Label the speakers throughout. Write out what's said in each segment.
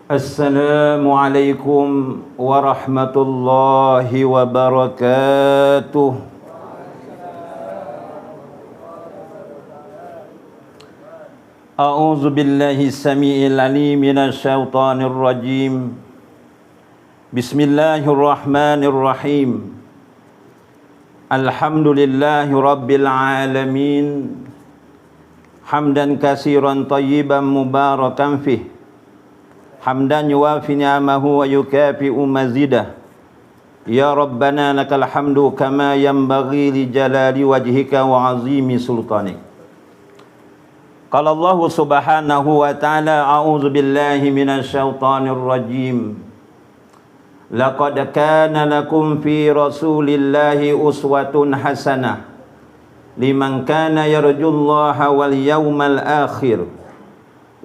Speaker 1: Assalamualaikum warahmatullahi wabarakatuh. A'udzu billahi samiil alim minasy syaithanir rajim. Bismillahirrahmanirrahim. Alhamdulillahi rabbil alamin. Hamdan katsiran thayyiban mubarakan fih. Hamdan yuwafi ni'amahu wa yukafi'u mazidah. Ya Rabbana lakal hamdu kama yanbaghi li jalali wajhika wa azimi sultanik. Qala Allah subhanahu wa ta'ala, a'udzu billahi minasy syaithanir rajim. Laqad kana lakum fi rasulillahi uswatun hasanah liman kana yarjullaha wal yawmal akhir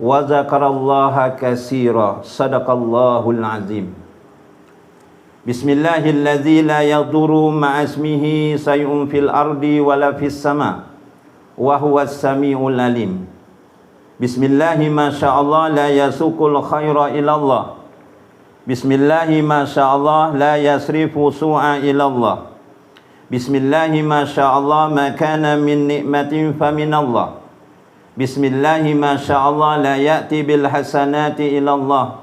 Speaker 1: wa zakarallaha katsira. Sadaqallahul azim. Bismillahilladzi la yadurru ma'asmihi say'un fil ardi wala fis sama wa huwas samiul alim. Bismillahi masyaallah la yasuqul khaira ilallah. Bismillahi masyaallah la yasrifu su'a ilallah. Bismillahi masyaallah ma kana min ni'matin faminallah. Bismillahi masyaallah la ya'ti bil hasanati ilallah.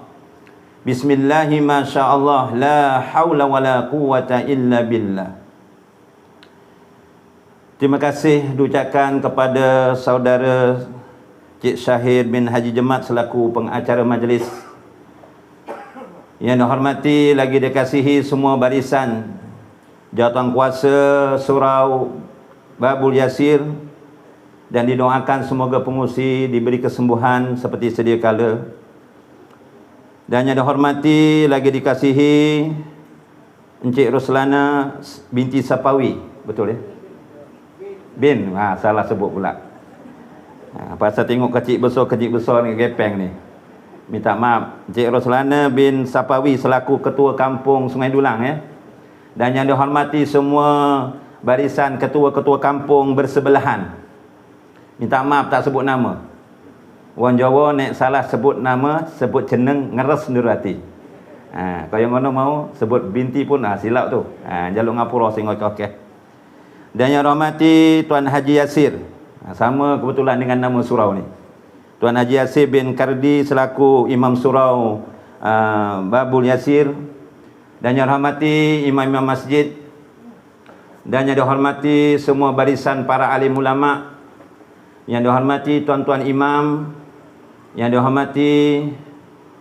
Speaker 1: Bismillahi masyaallah la haula wala quwwata illa billah. Terima kasih diucapkan kepada saudara Cik Syahir bin Haji Jemat selaku pengacara majlis. Yang dihormati lagi dikasihi semua barisan Jawatankuasa Surau Babul Yasir, dan didoakan semoga pengungsi diberi kesembuhan seperti sedia kala. Dan yang dihormati lagi dikasihi Encik Roslana binti Sapawi, betul ya? Bin, salah sebut pula. Pasal tengok kecil besar ni gepeng ni. Minta maaf. Encik Roslana bin Sapawi selaku ketua kampung Sungai Dulang ya. Dan yang dihormati semua barisan ketua-ketua kampung bersebelahan. Minta maaf tak sebut nama. Orang Jawa nek salah sebut nama, sebut jeneng ngeres nurati. Kalau yang mana mau sebut binti pun silap tu. Jaluk ngapura sing okey. Dan yang rahmati Tuan Haji Yasir. Sama kebetulan dengan nama surau ni. Tuan Haji Yasir bin Kardi selaku Imam Surau Babul Yasir. Dan yang rahmati imam-imam masjid. Dan yang dihormati semua barisan para alim ulama', yang dihormati tuan-tuan imam, yang dihormati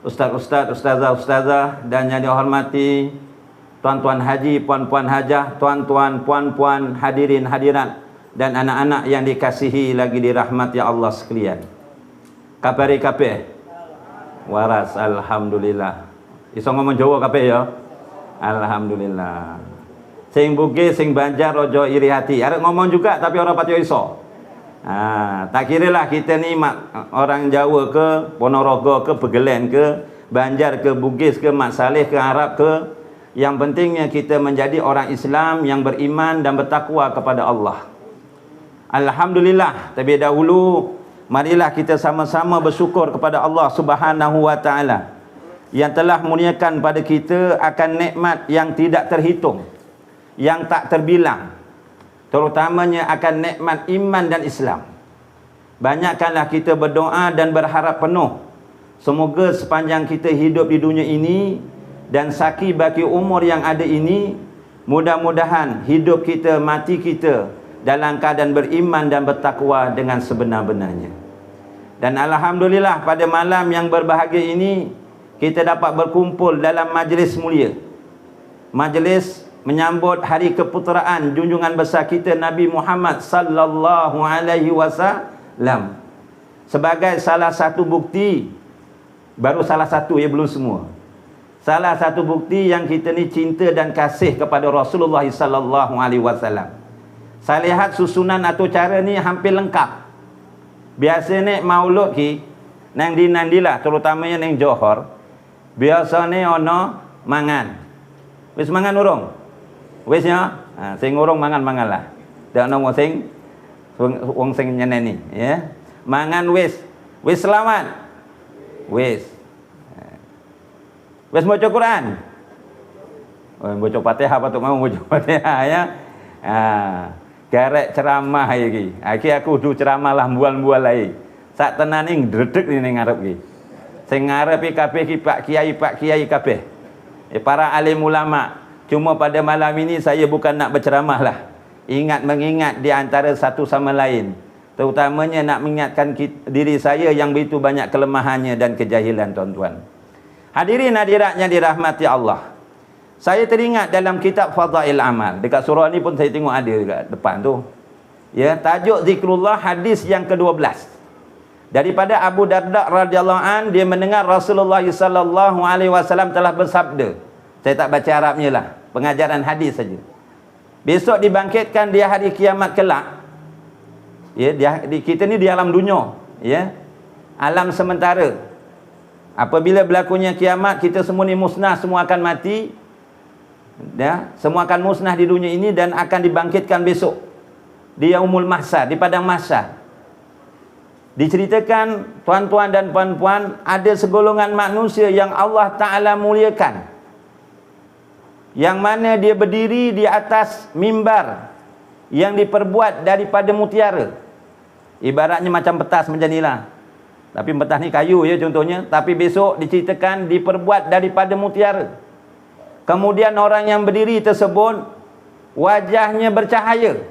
Speaker 1: ustaz-ustaz, ustazah-ustazah, dan yang dihormati tuan-tuan haji, puan-puan hajah, tuan-tuan, puan-puan, hadirin hadirat, dan anak-anak yang dikasihi lagi dirahmati Allah sekalian. Kapari kapeh? Waras, alhamdulillah. Iso ngomong Jawa kapeh ya? Alhamdulillah. Sing Bugis, sing Banjar, rojo iri hati. Ada ngomong juga tapi orang patio iso. Tak kira lah kita ni orang Jawa ke, Ponorogo ke, Pegelen ke, Banjar ke, Bugis ke, Mak Saleh ke, Arab ke. Yang pentingnya kita menjadi orang Islam yang beriman dan bertakwa kepada Allah. Alhamdulillah. Tapi dahulu marilah kita sama-sama bersyukur kepada Allah Subhanahu wa ta'ala yang telah muliakan pada kita akan nikmat yang tidak terhitung, yang tak terbilang, terutamanya akan nikmat iman dan Islam. Banyakkanlah kita berdoa dan berharap penuh semoga sepanjang kita hidup di dunia ini dan saki baki umur yang ada ini, mudah-mudahan hidup kita, mati kita dalam keadaan beriman dan bertakwa dengan sebenar-benarnya. Dan alhamdulillah pada malam yang berbahagia ini kita dapat berkumpul dalam majlis mulia, majlis menyambut hari keputeraan junjungan besar kita Nabi Muhammad sallallahu alaihi wasallam. Sebagai salah satu bukti, baru salah satu ya, belum semua. Salah satu bukti yang kita ni cinta dan kasih kepada Rasulullah sallallahu alaihi wasallam. Saya lihat susunan atau cara ni hampir lengkap. Biasa ni maulud ki nang di nandilah, terutamanya nang Johor. Biasa ni ono mangan. Wis mangan urung? Wis ya? Sing urung mangan-mangan lah. Dak ono sing wong sing nyeneni ya. Mangan wis. Wis selamat. Wis. Bes baca Quran. Oh, baca Fatihah patut mau baca Fatihah ya. Garek ceramah lagi. Aku du ceramah lah bual-bual lagi. Sak tenan ing dredeg ni ngarep ki. Sing ngarepi kabeh ki Pak Kiai kabeh. Para alim ulama. Cuma pada malam ini saya bukan nak berceramah lah. Mengingat di antara satu sama lain. Terutamanya nak mengingatkan diri saya yang begitu banyak kelemahannya dan kejahilan, tuan-tuan. Hadirin hadiratnya dirahmati Allah. Saya teringat dalam kitab Fadail Amal. Dekat surah ni pun saya tengok ada dekat depan tu. Ya, tajuk zikrullah hadis yang ke-12. Daripada Abu Darda radhiyallahu an, dia mendengar Rasulullah sallallahu alaihi wasallam telah bersabda. Saya tak baca Arabnya lah, pengajaran hadis saja. Besok dibangkitkan di hari kiamat kelak. Ya, kita ni di alam dunia, ya. Alam sementara. Apabila berlakunya kiamat, kita semua ni musnah, semua akan mati. Ya, semua akan musnah di dunia ini dan akan dibangkitkan besok di yaumul mahsyar, di padang mahsyar. Diceritakan, tuan-tuan dan puan-puan, ada segolongan manusia yang Allah Ta'ala muliakan, yang mana dia berdiri di atas mimbar yang diperbuat daripada mutiara. Ibaratnya macam petas macam inilah. Tapi petas ni kayu ya contohnya. Tapi besok diceritakan diperbuat daripada mutiara. Kemudian orang yang berdiri tersebut wajahnya bercahaya,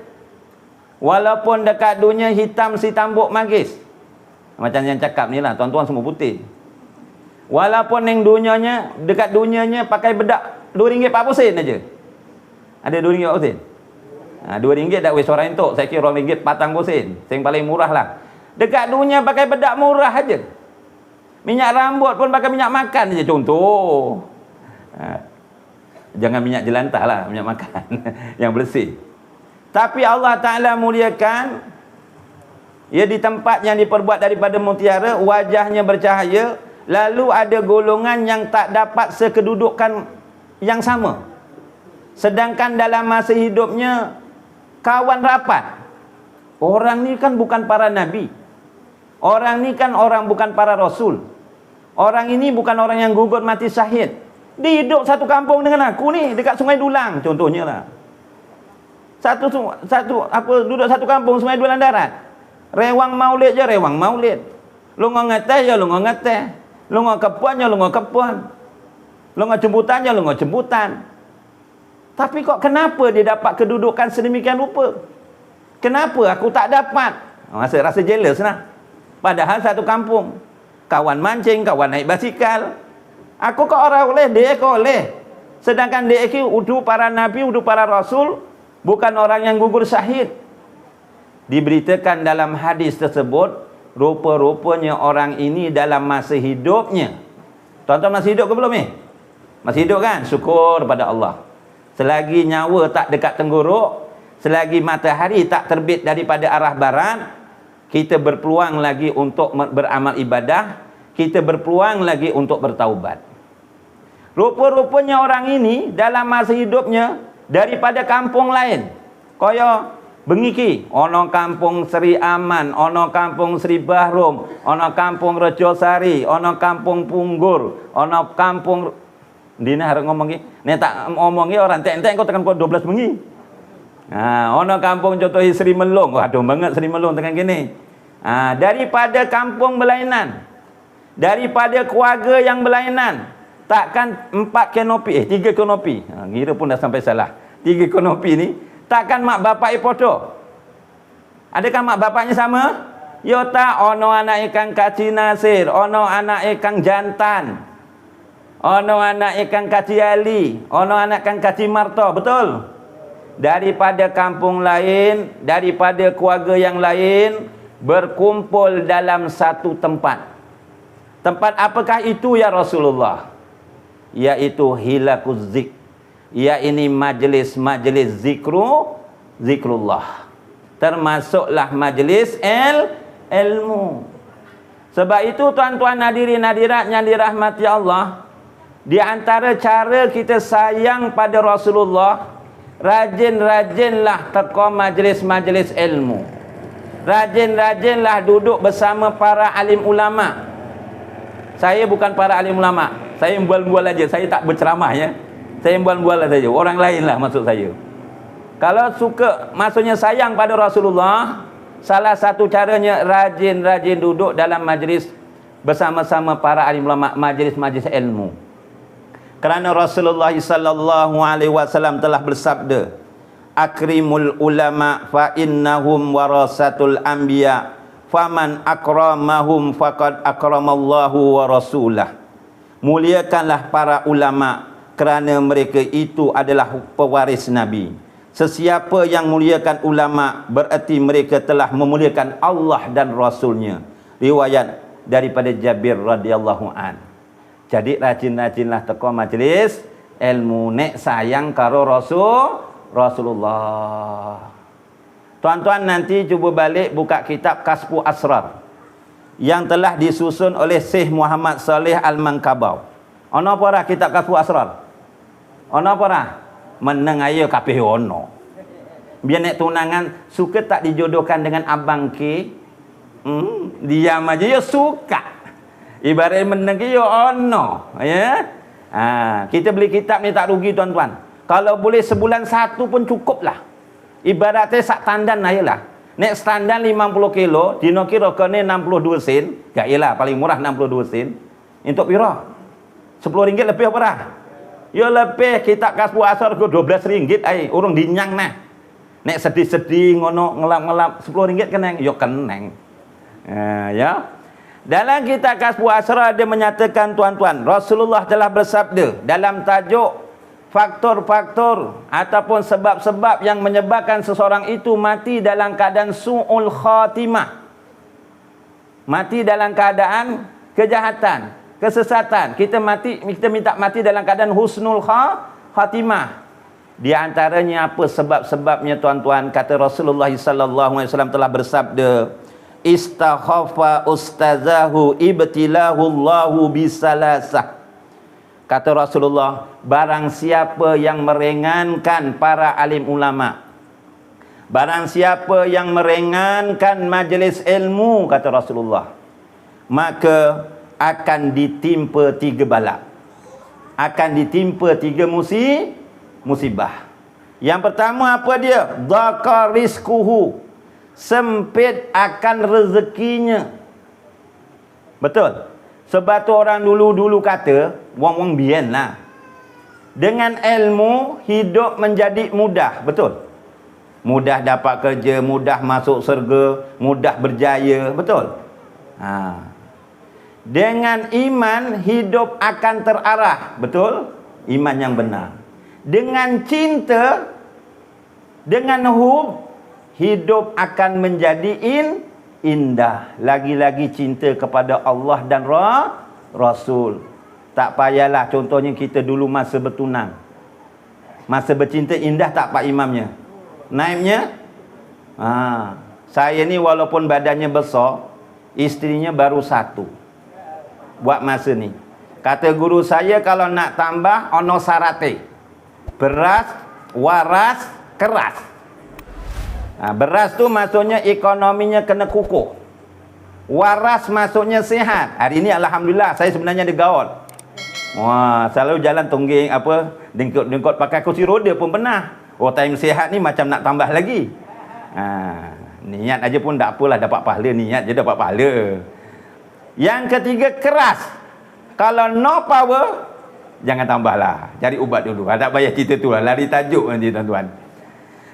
Speaker 1: walaupun dekat dunia hitam si tambuk magis. Macam yang cakap ni lah, tuan-tuan semua putih. Walaupun yang dunianya, dekat dunianya pakai bedak RM2.40 aja. Ada RM2.40. RM2 dak wis orang entuk. Saya kira RM2.40. Yang paling murah lah. Dekat dunia pakai bedak murah aja. Minyak rambut pun pakai minyak makan aja contoh. Jangan minyak jelantah lah, minyak makan yang bersih. Tapi Allah Ta'ala muliakan, ia di tempat yang diperbuat daripada mutiara, wajahnya bercahaya. Lalu ada golongan yang tak dapat sekedudukan yang sama, sedangkan dalam masa hidupnya kawan rapat. Orang ni kan bukan para nabi, orang ni kan orang bukan para rasul, orang ini bukan orang yang gugur mati syahid. Dia hidup satu kampung dengan aku ni dekat Sungai Dulang contohnya lah. Duduk satu kampung Sungai Dulang Darat. Rewang maulid je rewang maulid. Lungo ngeteh je lungo ngeteh. Lungo kepuan je lungo kepuan. Lungo jemputan je lungo jemputan. Tapi kok kenapa dia dapat kedudukan sedemikian rupa? Kenapa aku tak dapat? Rasa jealous lah. Padahal satu kampung. Kawan mancing, kawan naik basikal. Aku kok orang boleh, dia kok boleh. Sedangkan dia itu udu para nabi, udu para rasul, bukan orang yang gugur syahid. Diberitakan dalam hadis tersebut, rupa-rupanya orang ini dalam masa hidupnya. Tuan-tuan masih hidup ke belum ni? Masih hidup kan? Syukur pada Allah. Selagi nyawa tak dekat tenggorok, selagi matahari tak terbit daripada arah barat, kita berpeluang lagi untuk beramal ibadah, kita berpeluang lagi untuk bertaubat. Rupa-rupanya orang ini dalam masa hidupnya daripada kampung lain. Kaya bengiki, ono kampung Seri Aman, ono kampung Seri Bahrum, ono kampung Rejosari, ono kampung Punggur, ono kampung Dina harus ngomong ni. Nek tak ngomong ni orang tek-tek kau tekan kau 12 bengi. Ono kampung contoh Seri Melong. Waduh banget Seri Melong tekan gini. Daripada kampung berlainan, daripada keluarga yang berlainan, takkan 4 kanopi, 3 kanopi. Kira pun dah sampai salah. 3 kanopi ni, takkan mak bapak ipodo. Adakah mak bapaknya sama? Yo tak, ono anak ikan Kaci Nasir, ono anak ikan Jantan, ono anak ikan Kaci Ali, ono anak ikan Kaci Marto, betul? Daripada kampung lain, daripada keluarga yang lain, berkumpul dalam satu tempat. Tempat apakah itu ya Rasulullah? Yaitu hilakuz zik. Ya ini majlis-majlis zikrullah. Termasuklah majlis ilmu. Sebab itu tuan-tuan hadirin hadirat yang dirahmati Allah, di antara cara kita sayang pada Rasulullah, rajin-rajinlah teka majlis-majlis ilmu. Rajin-rajinlah duduk bersama para alim ulama. Saya bukan para alim ulama. Saya bual-bual aja, saya tak berceramah ya. Saya bual-bual saja. Orang lain lah maksud saya. Kalau suka, maksudnya sayang pada Rasulullah, salah satu caranya rajin-rajin duduk dalam majlis bersama-sama para alim ulama, majlis-majlis ilmu. Kerana Rasulullah sallallahu alaihi wasallam telah bersabda, akrimul ulama fa innahum warasatul anbiya faman akramahum faqad akramallahu wa rasulah. Muliakanlah para ulama kerana mereka itu adalah pewaris Nabi. Sesiapa yang muliakan ulama berarti mereka telah memuliakan Allah dan Rasulnya. Riwayat daripada Jabir radhiyallahu an. Jadi rajin-rajinlah teko majlis ilmu, nek sayang karo Rasulullah. Tuan-tuan nanti cuba balik buka kitab Kasfu Asrar yang telah disusun oleh Syekh Muhammad Saleh Al-Mankabau. Ono apa dah kitab Kasfu Asrar? Ono apa dah? Meneng ayo kabeh ono. Biar nek tunangan suka tak dijodohkan dengan abang ke? Diam aja ya suka. Ibarat meneng ke ya ono, ya. Kita beli kitab ni tak rugi tuan-tuan. Kalau boleh sebulan satu pun cukup lah. Ibaratnya sak tandan ayolah. Nek standar 50 kilo, dino kira kene 62 sen. Gak ialah paling murah 62 sen. Untuk pira? 10 ringgit lebih apa dah? Ya lebih, kitab Kasfu Asrar ke 12 ringgit ai, urung dinyang nah. Nek sedih-sedih ngono ngelap-ngelap 10 ringgit keneng, yo keneng. Ya. Dalam kitab Kasfu Asrar dia menyatakan tuan-tuan, Rasulullah telah bersabda dalam tajuk faktor-faktor ataupun sebab-sebab yang menyebabkan seseorang itu mati dalam keadaan su'ul khatimah. Mati dalam keadaan kejahatan, kesesatan. Kita minta mati dalam keadaan husnul khatimah. Di antaranya apa sebab-sebabnya tuan-tuan? Kata Rasulullah sallallahu alaihi wasallam telah bersabda, istakhafa ustazahu ibtilahu Allahu bisalasah. Kata Rasulullah, barang siapa yang meringankan para alim ulama, barang siapa yang meringankan majlis ilmu, kata Rasulullah, maka akan ditimpa 3 bala. Akan ditimpa 3 musibah. Yang pertama apa dia? Dhaqa rizquhu. Sempit akan rezekinya. Betul? Sebab tu orang dulu-dulu kata, wong-wong biyen lah, dengan ilmu hidup menjadi mudah. Betul? Mudah dapat kerja, mudah masuk syurga, mudah berjaya. Betul? Dengan iman hidup akan terarah. Betul? Iman yang benar. Dengan cinta, dengan hub, hidup akan menjadi indah. Lagi-lagi cinta kepada Allah dan Rasul. Tak payahlah, contohnya kita dulu masa bertunang, masa bercinta, indah tak Pak Imamnya? Naibnya? Saya ni walaupun badannya besar, isterinya baru 1 buat masa ni. Kata guru saya, kalau nak tambah ono sarate, beras, waras, keras. Beras tu maksudnya ekonominya kena kukuh. Waras maksudnya sihat. Hari ni alhamdulillah saya sebenarnya ada gaul. Wah, selalu jalan tungging apa, dengkot pakai kursi roda pun pernah. Oh, time sihat ni macam nak tambah lagi. Niat aja pun tak apalah, dapat pahala, niat je dapat pahala. Yang ketiga, keras. Kalau no power, jangan tambahlah. Cari ubat dulu. Tak payah cerita tu lah, lari tajuk nanti tuan-tuan.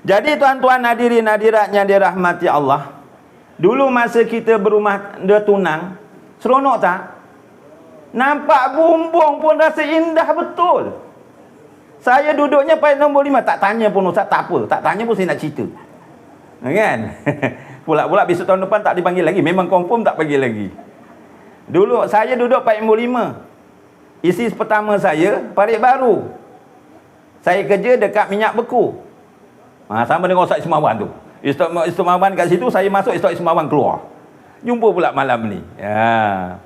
Speaker 1: Jadi tuan-tuan hadirin hadiratnya dirahmati Allah, dulu masa kita berumah dia tunang, seronok tak? Nampak bumbung pun rasa indah betul. Saya duduknya pada nombor 5, tak tanya pun Ustaz, tak apa. Tak tanya pun saya nak cerita. Kan? Pula-pula besok tahun depan tak dipanggil lagi. Memang confirm tak panggil lagi. Dulu saya duduk pada nombor 5. Isi pertama saya, parit baru. Saya kerja dekat minyak beku. Sama dengan Ustaz Ismawan tu. Ustaz Ismawan kat situ, saya masuk, Ustaz Ismawan keluar. Jumpa pula malam ni. Ya.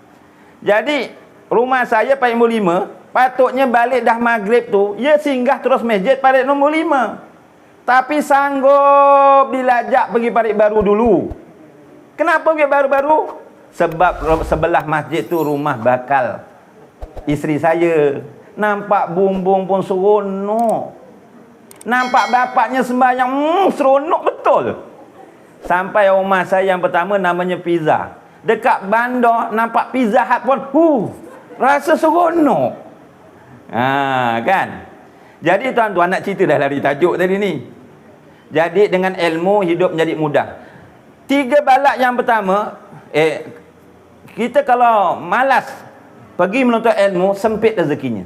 Speaker 1: Jadi, rumah saya pada nombor 5, patutnya balik dah maghrib tu, ia singgah terus masjid parit nombor 5. Tapi sanggup dilajak pergi parit baru dulu. Kenapa pergi baru-baru? Sebab sebelah masjid tu rumah bakal isteri saya. Nampak bumbung pun seronok. Nampak bapaknya sembahyang, seronok betul. Sampai rumah saya yang pertama namanya Pizza. Dekat bandar nampak Pizza Hut pun, rasa seronok. Kan? Jadi tuan-tuan, nak cerita dah lari tajuk tadi ni. Jadi dengan ilmu hidup menjadi mudah. 3 balak yang pertama, kita kalau malas pergi menuntut ilmu, sempit rezekinya.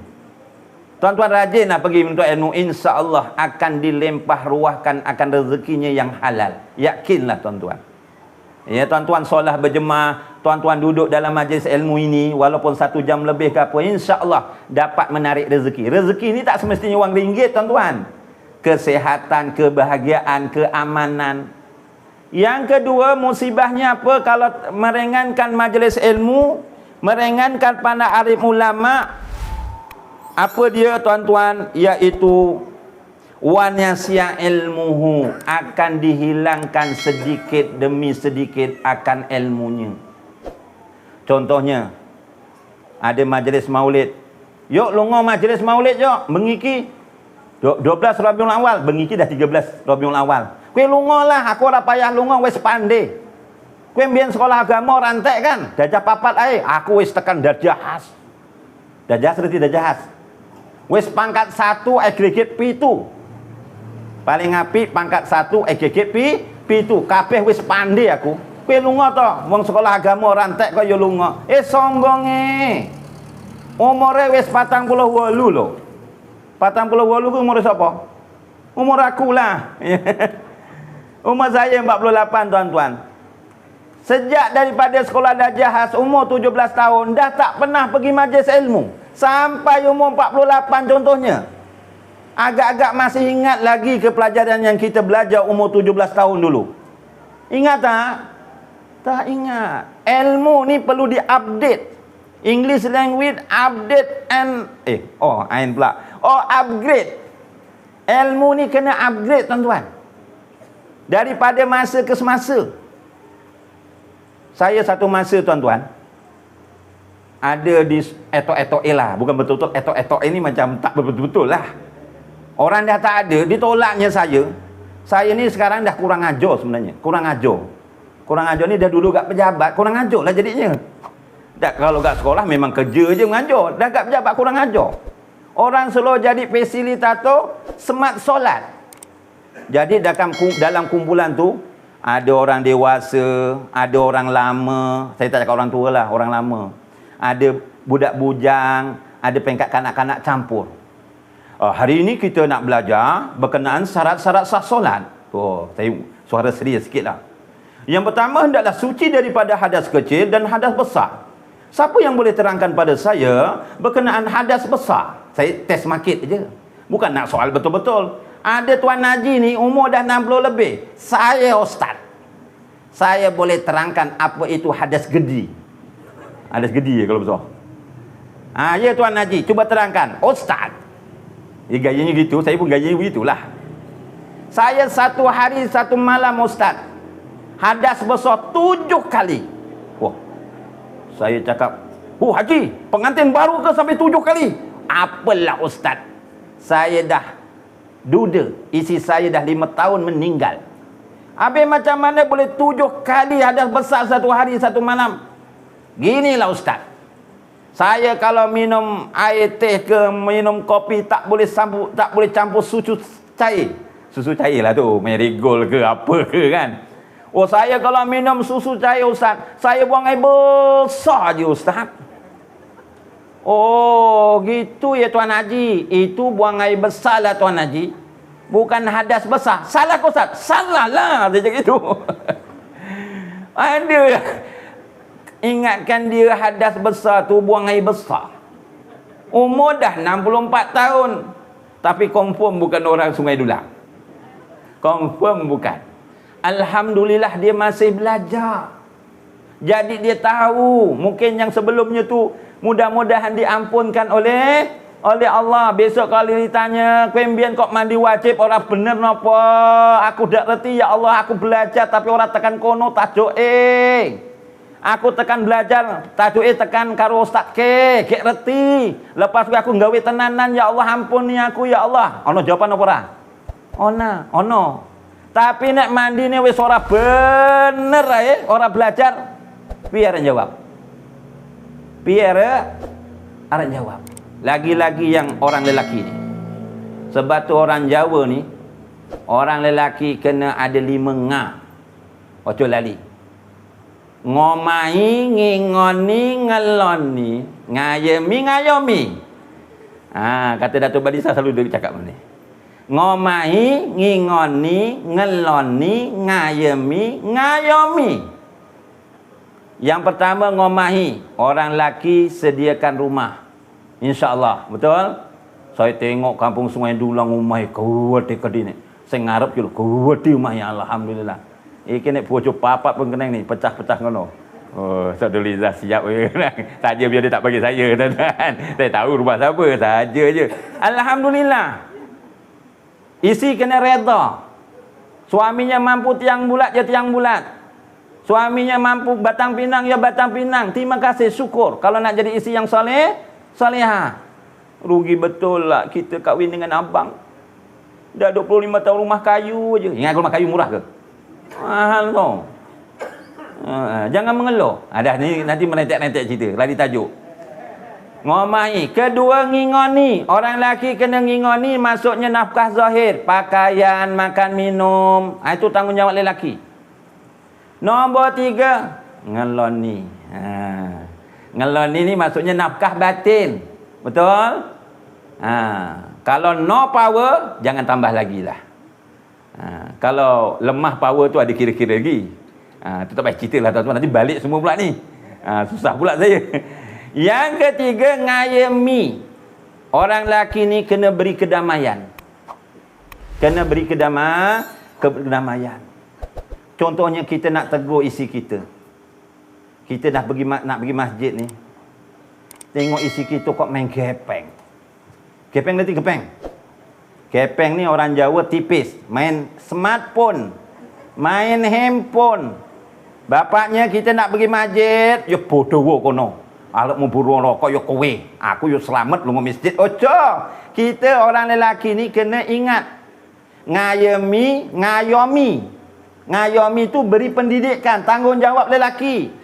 Speaker 1: Tuan-tuan rajinlah pergi menuntut ilmu, insya-Allah akan dilempah ruahkan akan rezekinya yang halal. Yakinlah tuan-tuan. Ya, tuan-tuan solat berjemaah, tuan-tuan duduk dalam majlis ilmu ini walaupun 1 jam lebih ke apa, insya-Allah dapat menarik rezeki. Rezeki ni tak semestinya wang ringgit tuan-tuan. Kesehatan, kebahagiaan, keamanan. Yang kedua, musibahnya apa? Kalau meringankan majlis ilmu, meringankan para arif ulama, apa dia tuan-tuan? Iaitu wanasya ilmuhu, akan dihilangkan sedikit demi sedikit akan ilmunya. Contohnya, ada majlis maulid. Yuk lungo majlis maulid yuk, mengiki 12 Rabiul Awal, mengiki dah 13 Rabiul Awal. Kue lungo lah, aku ora payah lungo wis pandai. Kue mbiyen sekolah agama rantek kan, dajah papat ae, aku wis tekan darjahas. Darjahas reti darjahas. Wis pangkat 1 agregat pitu. Paling apik pangkat 1 agregat pitu. Kabeh wis pandai aku. Kowe lunga to, wong sekolah agama rantek kok ya lunga. Sombonge. Umure wis 48 lho. 48 ku umur sapa? Umur aku lah. Umur saya 48 tuan-tuan. Sejak daripada sekolah darjahas umur 17 tahun dah tak pernah pergi majlis ilmu. Sampai umur 48 contohnya. Agak-agak masih ingat lagi ke pelajaran yang kita belajar umur 17 tahun dulu. Ingat tak? Tak ingat. Ilmu ni perlu diupdate. English language update and upgrade. Ilmu ni kena upgrade tuan-tuan. Daripada masa ke semasa. Saya satu masa tuan-tuan ada di etok-etok lah, bukan betul-betul etok-etok ini macam tak betul-betul lah. Orang dah tak ada, ditolaknya saya. Saya ni sekarang dah kurang ajar sebenarnya, kurang ajar ni dah dulu kat pejabat, kurang ajar lah jadinya. Dah kalau kat sekolah memang kerja je mengajar, dah kat pejabat kurang ajar. Orang selalu jadi fasilitator semat solat. Jadi dalam kumpulan tu ada orang dewasa, ada orang lama. Saya tak cakap orang tua lah, orang lama. Ada budak bujang, ada pengkat kanak-kanak campur. Hari ini kita nak belajar berkenaan syarat-syarat sah solat. Saya suara serius sikit lah. Yang pertama, hendaklah suci daripada hadas kecil dan hadas besar. Siapa yang boleh terangkan pada saya berkenaan hadas besar? Saya test market je. Bukan nak soal betul-betul. Ada Tuan Haji ni umur dah 60 lebih. Saya ustaz. Saya boleh terangkan apa itu hadas gedi. Hadas gedi kalau besar. Ya Tuan Haji, cuba terangkan. Ustaz. Gayanya gitu, saya pun gayanya begitulah. Saya 1 hari 1 malam ustaz. Hadas besar 7 kali. Wah. Saya cakap, Haji, pengantin baru ke sampai 7 kali? Apalah ustaz. Saya dah duda, isi saya dah 5 tahun meninggal. Habis macam mana boleh 7 kali hadas besar 1 hari 1 malam? Ginilah ustaz. Saya kalau minum air teh ke minum kopi tak boleh campur susu cair. Susu cair lah tu, Marigold ke apa ke kan. Saya kalau minum susu cair ustaz, saya buang air besar je ustaz. Gitu ya Tuan Haji. Itu buang air besar lah Tuan Haji. Bukan hadas besar. Salah ke ustaz? Salah lah. Dia cakap gitu. Ada. Ingatkan dia hadas besar tu buang air besar. Umur dah 64 tahun. Tapi confirm bukan orang Sungai Dulang. Confirm bukan. Alhamdulillah dia masih belajar. Jadi dia tahu. Mungkin yang sebelumnya tu mudah-mudahan diampunkan oleh Allah. Besok kalau ditanya, "Kembian kok mandi wajib orang bener napa?" Aku dak reti ya Allah, aku belajar tapi orang tekan kono tajuk Aku tekan belajar, tajuke tekan karo ustaz ke, gek reti. Lepas kuwi aku nggawe tenanan, ya Allah ampuni aku ya Allah. Ono jawaban apa ora? Ono. Tapi nek mandine wis ora bener ae, ora belajar, piye arek jawab? Piye arek jawab? Lagi-lagi yang orang lelaki ni. Sebab tu orang Jawa ni, orang lelaki kena ada 5 ngah. Ojo lali. Ngomahi, ngingoni, ngeloni, ngayemi, ngayomi. Kata Datuk Badisa selalu dia cakap ni. Ngomahi, ngingoni, ngeloni, ngayemi, ngayomi. Yang pertama ngomahi, orang lelaki sediakan rumah. InsyaAllah, betul? Saya tengok kampung Sungai Dulang rumah kuat di ni. Saya ngarep je kuat di rumah ya alhamdulillah. Iki nek bocor papat pun kena ni, pecah-pecah ngono. Oh, Saudara Liza siap saja biar dia tak bagi saya tuan-tuan. Saya tahu rumah siapa saja je. Alhamdulillah. Isi kena reda. Suaminya mampu tiang bulat ya tiang bulat. Suaminya mampu batang pinang ya batang pinang. Terima kasih, syukur. Kalau nak jadi isi yang soleh, soleha. Rugi betul lah kita kahwin dengan abang. Dah 25 tahun rumah kayu je. Ingat rumah kayu murah ke? Mahal tu. Jangan mengeluh. Dah ni nanti merentek-rentek cerita. Lari tajuk. Ngomahi. Kedua, ngingoni. Orang lelaki kena ngingoni, maksudnya nafkah zahir. Pakaian, makan, minum. Itu tanggungjawab lelaki. Nombor 3, ngeloni. Ngeloni ni maksudnya nafkah batin. Betul? Kalau no power, jangan tambah lagi lah. Kalau lemah power tu ada kira-kira lagi. Tu tak payah cerita lah tuan-tuan. Nanti balik semua pula ni. Susah pula saya. Yang ketiga, ngayemi. Orang lelaki ni kena beri kedamaian. Kena beri kedamaian. Contohnya kita nak tegur isi kita. Kita nak pergi masjid ni. Tengok isi kita kok main gepeng. Gepeng nanti gepeng. Gepeng ni orang Jawa tipis. Main smartphone. Main handphone. Bapaknya kita nak pergi masjid. Ya bodoh kono. Alak mu burung rokok ya kowe. Aku ya selamat lu masjid. Ojo. Kita orang lelaki ni kena ingat. Ngayemi, ngayomi. Ngayomi tu beri pendidikan. Tanggungjawab lelaki.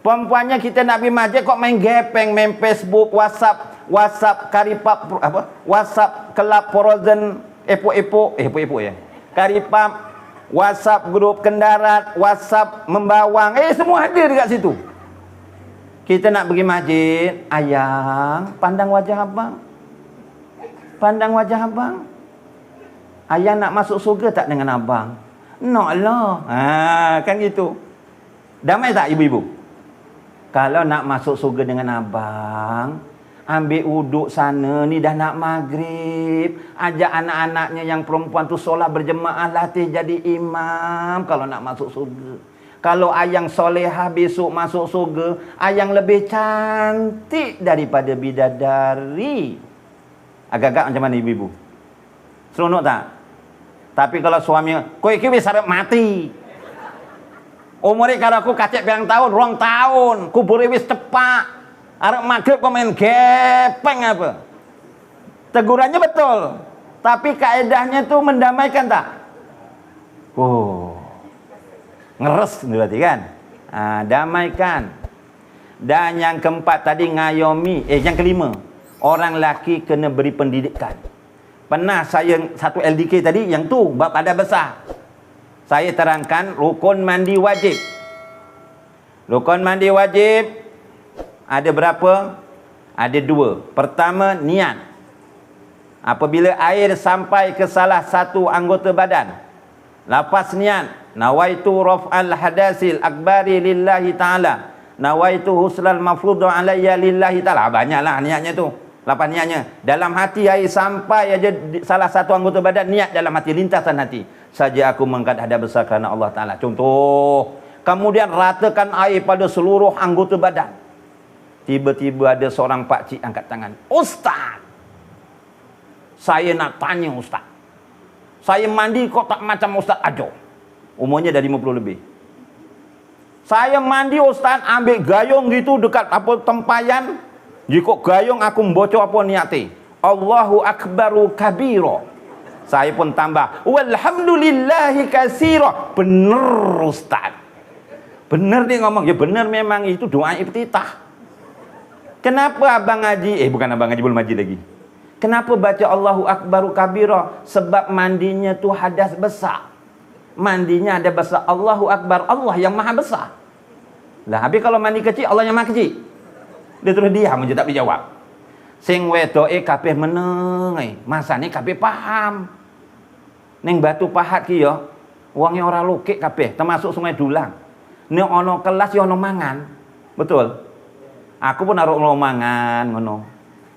Speaker 1: Perempuannya kita nak pergi masjid kok main gepeng, main Facebook, WhatsApp karipap apa? WhatsApp kelab frozen epok ya. Karipap, WhatsApp grup kendarat, WhatsApp membawang, semua hadir dekat situ. Kita nak pergi masjid, ayang, pandang wajah abang. Pandang wajah abang. Ayang nak masuk surga tak dengan abang? Nak lah. Kan gitu. Damai tak ibu-ibu? Kalau nak masuk surga dengan abang, ambil uduk sana, ni dah nak maghrib. Ajak anak-anaknya yang perempuan tu solat berjemaah, latih jadi imam kalau nak masuk surga. Kalau ayang soleha besok masuk surga, ayang lebih cantik daripada bidadari. Agak-agak macam mana ibu-ibu? Seronok tak? Tapi kalau suaminya, kau iki wis arep mati. Umurnya kalau aku kacek pirang tahun, 2 tahun. Kubur wis cepak. Arep maghrib kau main gepeng apa? Tegurannya betul. Tapi kaedahnya tu mendamaikan tak? Ngeres berarti kan? Damaikan. Dan yang keempat tadi ngayomi. Yang kelima. Orang lelaki kena beri pendidikan. Pernah saya satu LDK tadi, yang tu bab ada besar. Saya terangkan rukun mandi wajib. Rukun mandi wajib ada berapa? Ada 2. Pertama, niat. Apabila air sampai ke salah satu anggota badan, lepas niat, nawaitu raf'al hadasil akbari lillahi ta'ala, nawaitu huslal mafrudu alayya lillahi ta'ala. Banyaklah niatnya tu. Lepas niatnya, dalam hati air sampai aja salah satu anggota badan, niat dalam hati, lintasan hati. Saja aku mengangkat hadap besar kerana Allah Ta'ala. Contoh. Kemudian ratakan air pada seluruh anggota badan. Tiba-tiba ada seorang pakcik angkat tangan. Ustaz, saya nak tanya Ustaz. Saya mandi kok tak macam Ustaz Ajo. Umurnya dah 50 lebih. Saya mandi Ustaz, ambil gayung gitu dekat apa tempayan. Jika gayung aku membaca apa niati? Allahu akbaru kabira. Saya pun tambah walhamdulillahi katsira. Benar Ustaz. Benar dia ngomong, ya benar memang itu doa iftitah. Kenapa abang ngaji? Bukan abang ngaji, belum ngaji lagi. Kenapa baca Allahu akbaru kabira? Sebab mandinya tu hadas besar. Mandinya ada besar Allahu akbar, Allah yang maha besar. Lah habis kalau mandi kecil, Allah yang maha kecil. Dia terus diam aja tak dijawab. Sing wedoke kabeh meneng, masane kabeh paham. Ning Batu Pahat ki ya, wonge ora lukik kabeh, termasuk Sungai Dulang. Nek ana kelas ya ana mangan. Betul? Aku pun naruh mangan ngono.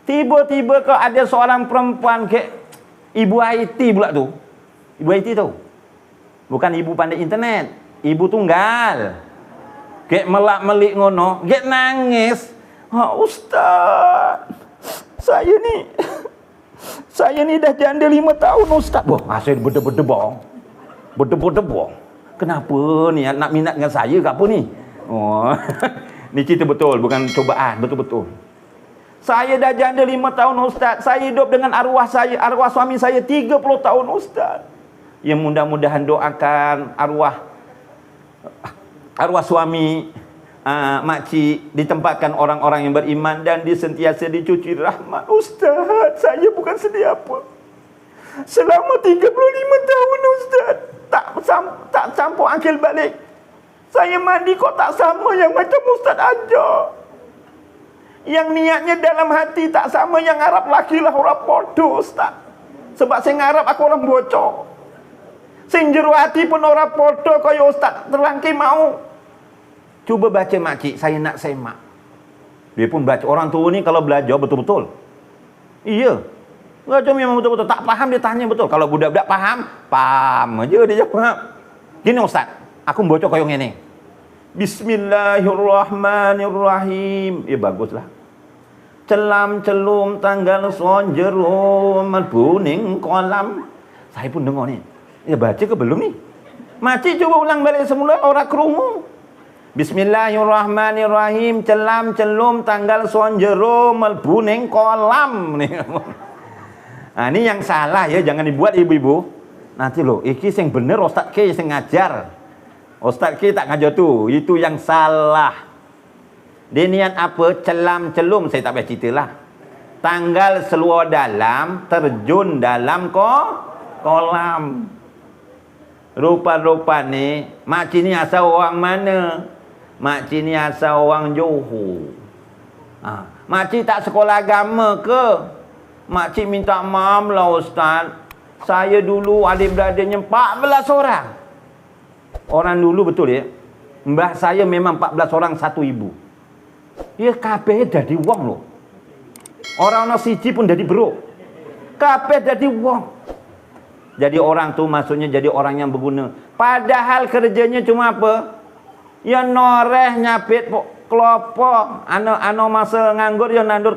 Speaker 1: Tiba-tiba kok ada seorang perempuan kayak Ibu IT pula tu. Ibu IT tu. Bukan ibu pandai internet, ibu tunggal. Kayak melak-melik ngono, kayak nangis. Ustaz, saya ni dah janda 5 tahun Ustaz. Wah, saya berdebong. Kenapa ni nak minat dengan saya ke apa ni? Oh, ni cerita betul, bukan cobaan, betul-betul. Saya dah janda 5 tahun Ustaz. Saya hidup dengan arwah suami saya 30 tahun Ustaz. Ya mudah-mudahan doakan arwah suami makcik ditempatkan orang-orang yang beriman dan sentiasa dicuci rahmat. Ustaz, saya bukan sedia apa. Selama 35 tahun Ustaz, tak campur akil balik. Saya mandi kok tak sama yang macam Ustaz ajar. Yang niatnya dalam hati tak sama yang Arab laki lah orang bodoh Ustaz. Sebab saya ngarap aku orang bocor. Sing jero hati pun orang bodoh kaya Ustaz terangkai mau. Cuba baca makcik, saya nak semak. Dia pun baca. Orang tua ni kalau belajar betul-betul. Iya. Belajar memang betul-betul. Tak faham dia tanya betul. Kalau budak-budak faham aja dia jawab. Gini Ustaz, aku baca kaya ngene. Bismillahirrahmanirrahim. Ya baguslah. Celam celum tanggal sonjerum buning kolam. Saya pun dengar ni. Ya baca ke belum ni? Makcik cuba ulang balik semula orang kerungu. Bismillahirrahmanirrahim. Celam celum tanggal sonjerum buning kolam. Ni yang salah ya, jangan dibuat ibu-ibu. Nanti loh, iki sing bener Ustaz K sing ngajar. Ustaz K tak ngajar tu, itu yang salah. Dia niat apa? Celam celum, saya tak payah ceritalah. Tanggal seluar dalam, terjun dalam kolam. Rupa-rupa ni, makcik ni asal orang mana? Makcik ni asal orang Johor. Makcik tak sekolah agama ke? Makcik minta maaf lah Ustaz. Saya dulu adik-beradiknya 14 orang. Orang dulu betul ya. Mbah saya memang 14 orang satu ibu. Ya kabeh jadi wong loh. Orang siji pun jadi bro. Kabeh jadi wong. Jadi orang tu maksudnya jadi orang yang berguna. Padahal kerjanya cuma apa? Ya noreh nyapit kelapa. Ano masa nganggur ya nandur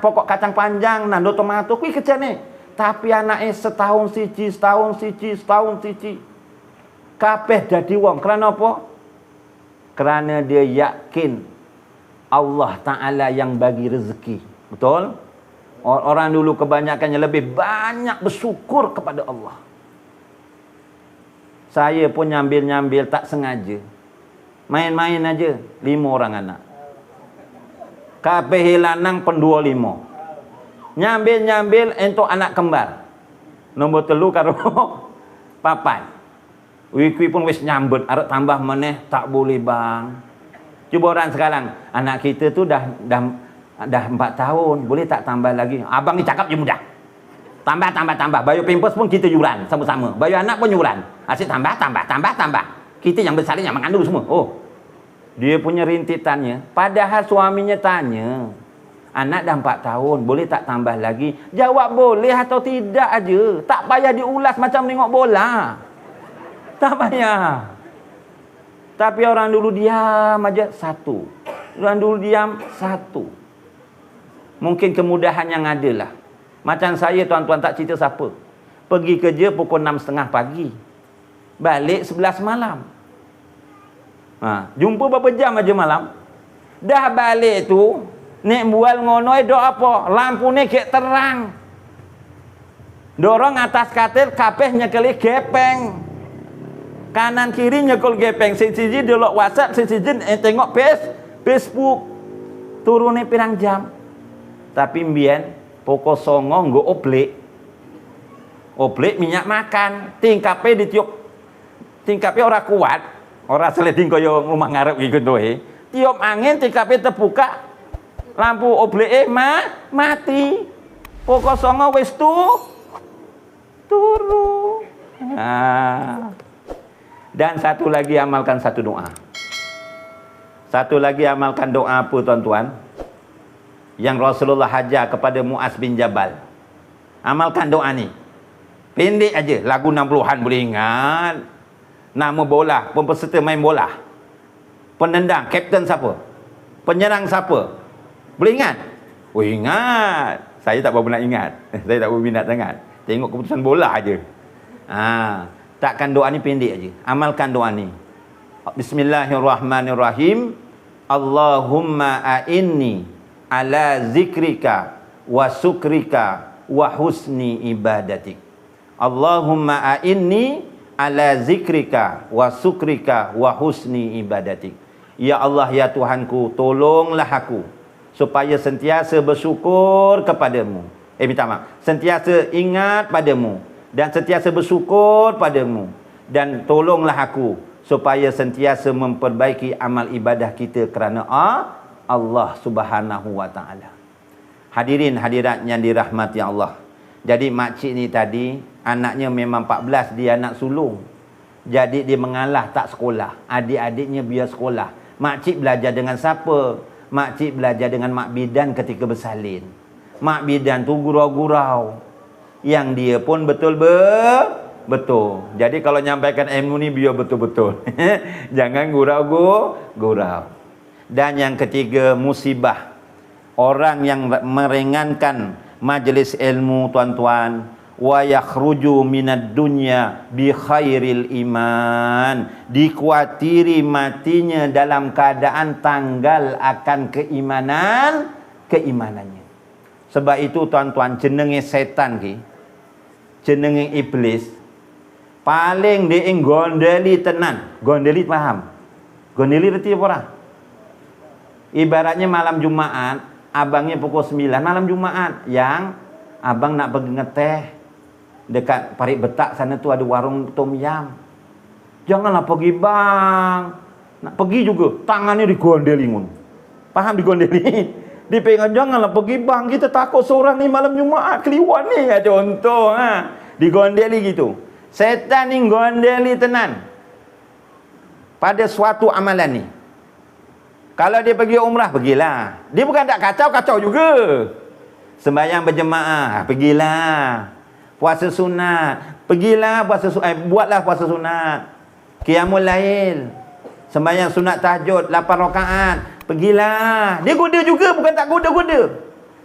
Speaker 1: pokok kacang panjang, nandur tomato. Kuwi kerjane. Tapi anaknya setahun siji. Kabeh jadi wong. Kerana apa? Kerana dia yakin Allah Ta'ala yang bagi rezeki. Betul? Orang dulu kebanyakannya lebih banyak bersyukur kepada Allah. Saya pun nyambil-nyambil tak sengaja. Main-main aja 5 orang anak. Kabeh lanang pen 25. Nyambil-nyambil untuk anak kembar. Nombor 3 karo papan. Wiki pun wis nyambut, arep tambah meneh tak boleh bang. Cuba orang sekarang, anak kita tu dah 4 tahun, boleh tak tambah lagi? Abang ni cakap je mudah. Tambah. Bayar pampers pun kita yuran sama-sama. Bayar anak pun yuran. Asyik tambah. Kita yang bersalin yang mengandung semua. Oh. Dia punya rintitannya. Padahal suaminya tanya, anak dah 4 tahun, boleh tak tambah lagi? Jawab boleh atau tidak aja. Tak payah diulas macam tengok bola. Tak payah. Tapi orang dulu diam aja 1. Orang dulu diam 1. Mungkin kemudahan yang ada lah. Macam saya tuan-tuan tak cerita siapa. Pergi kerja pukul 6.30 pagi. Balik 11 malam. Jumpa berapa jam aja malam. Dah balik tu, nek bual ngono dok apa? Lampu ni kek terang. Dorong atas katil kabeh nyekeli gepeng. Kanan kiri nyekol gepeng. Siji delok WhatsApp, siji tengok Facebook. Turune pirang jam. Tapi mbien pokok songo nggo oblek. Oblek minyak makan, tingkape ditiup. Tingkape ora kuat, ora sleding kaya rumah ngarep iki ngono. Tiup angin tingkape terbuka. Lampu obleke mati. Pokok songo wis turu. Dan satu lagi amalkan satu doa. Satu lagi amalkan doa apa tuan-tuan? Yang Rasulullah ajar kepada Muaz bin Jabal. Amalkan doa ni. Pendek aja, lagu 60-an boleh ingat. Nama bola, peserta main bola. Penendang, kapten siapa? Penyerang siapa? Boleh ingat? Oh ingat. Saya tak berapa nak ingat. Saya tak berminat sangat. Tengok keputusan bola aja. Takkan doa ni pendek aja. Amalkan doa ni. Bismillahirrahmanirrahim. Allahumma a'inni ala zikrika wa sukrika wa husni ibadatik. Allahumma a'inni ala zikrika wa sukrika wa husni ibadatik. Ya Allah, ya Tuhanku, tolonglah aku supaya sentiasa bersyukur kepadamu. Minta maaf. Sentiasa ingat padamu dan sentiasa bersyukur padamu, dan tolonglah aku supaya sentiasa memperbaiki amal ibadah kita kerana Allah Subhanahu wa taala. Hadirin hadirat yang dirahmati Allah. Jadi makcik ni tadi anaknya memang 14, dia anak sulung. Jadi dia mengalah tak sekolah. Adik-adiknya biar sekolah. Makcik belajar dengan siapa? Makcik belajar dengan Mak Bidan ketika bersalin. Mak Bidan tu gurau-gurau. Yang dia pun betul. Jadi kalau nyampaikan ilmu ni biar betul-betul. Jangan gurau. Dan yang ketiga, musibah. Orang yang meringankan majlis ilmu tuan-tuan, wa yakhruju minad dunya bi khairil iman. Dikuatiri matinya dalam keadaan tanggal akan keimanannya. Sebab itu tuan-tuan, jenenge setan ki, jenenge iblis, paling dia gondeli tenan. Gondeli paham? Gondeli reti apa orang? Ibaratnya malam Jumaat, abangnya pukul 9 malam Jumaat, yang abang nak pergi ngeteh dekat Parit Betak sana tu ada warung tom yam. Janganlah pergi bang. Nak pergi juga, tangannya digondeli ngun. Paham digondeli? Dipegang, janganlah pergi bang, kita takut seorang ni malam Jumaat keliwan ni ya, contoh digondeli gitu. Setan ni gondeli tenan pada suatu amalan ni. Kalau dia pergi umrah, pergilah. Dia bukan tak kacau juga. Sembahyang berjemaah, pergilah. Puasa sunat, pergilah puasa sunat, buatlah puasa sunat. Qiyamul lail, sembahyang sunat tahajud 8 rakaat, pergilah. Dia goda juga, bukan tak goda-goda.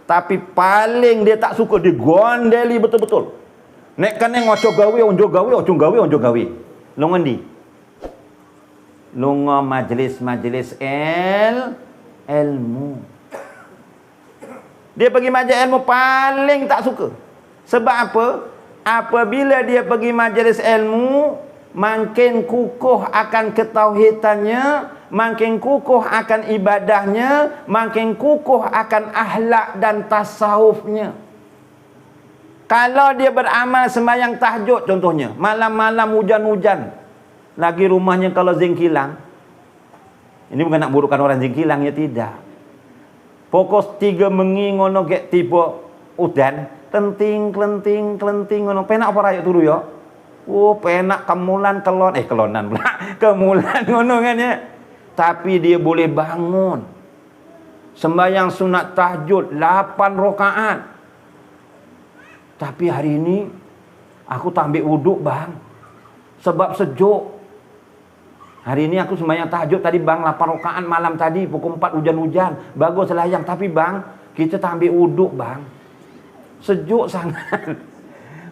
Speaker 1: Tapi paling dia tak suka, dia gondeli betul-betul. Nek kan yang ojo gawe, ojo gawe. Longondi. Lungo majlis-majlis ilmu. Dia pergi majlis ilmu paling tak suka. Sebab apa? Apabila dia pergi majlis ilmu, makin kukuh akan ketauhidannya, makin kukuh akan ibadahnya, makin kukuh akan akhlak dan tasawufnya. Kalau dia beramal sembahyang tahajud contohnya, malam-malam hujan-hujan, lagi rumahnya kalau zingkilang. Ini bukan nak burukkan orang zingkilang, ya tidak. Pokok 3 mengi ngono gek tiba udan, tenting ngono. Penak apa rakyat turu ya? Oh, penak kemulan kelonan pula. Kemulan ngono kan ya. Tapi dia boleh bangun sembahyang sunat tahajud 8 rakaat. Tapi hari ini aku tak ambil wuduk bang, sebab sejuk. Hari ini aku sembahyang tahajud tadi bang 8 rakaat malam tadi pukul 4 hujan-hujan. Bagus selayang, tapi bang kita tak ambil wuduk bang. Sejuk sangat.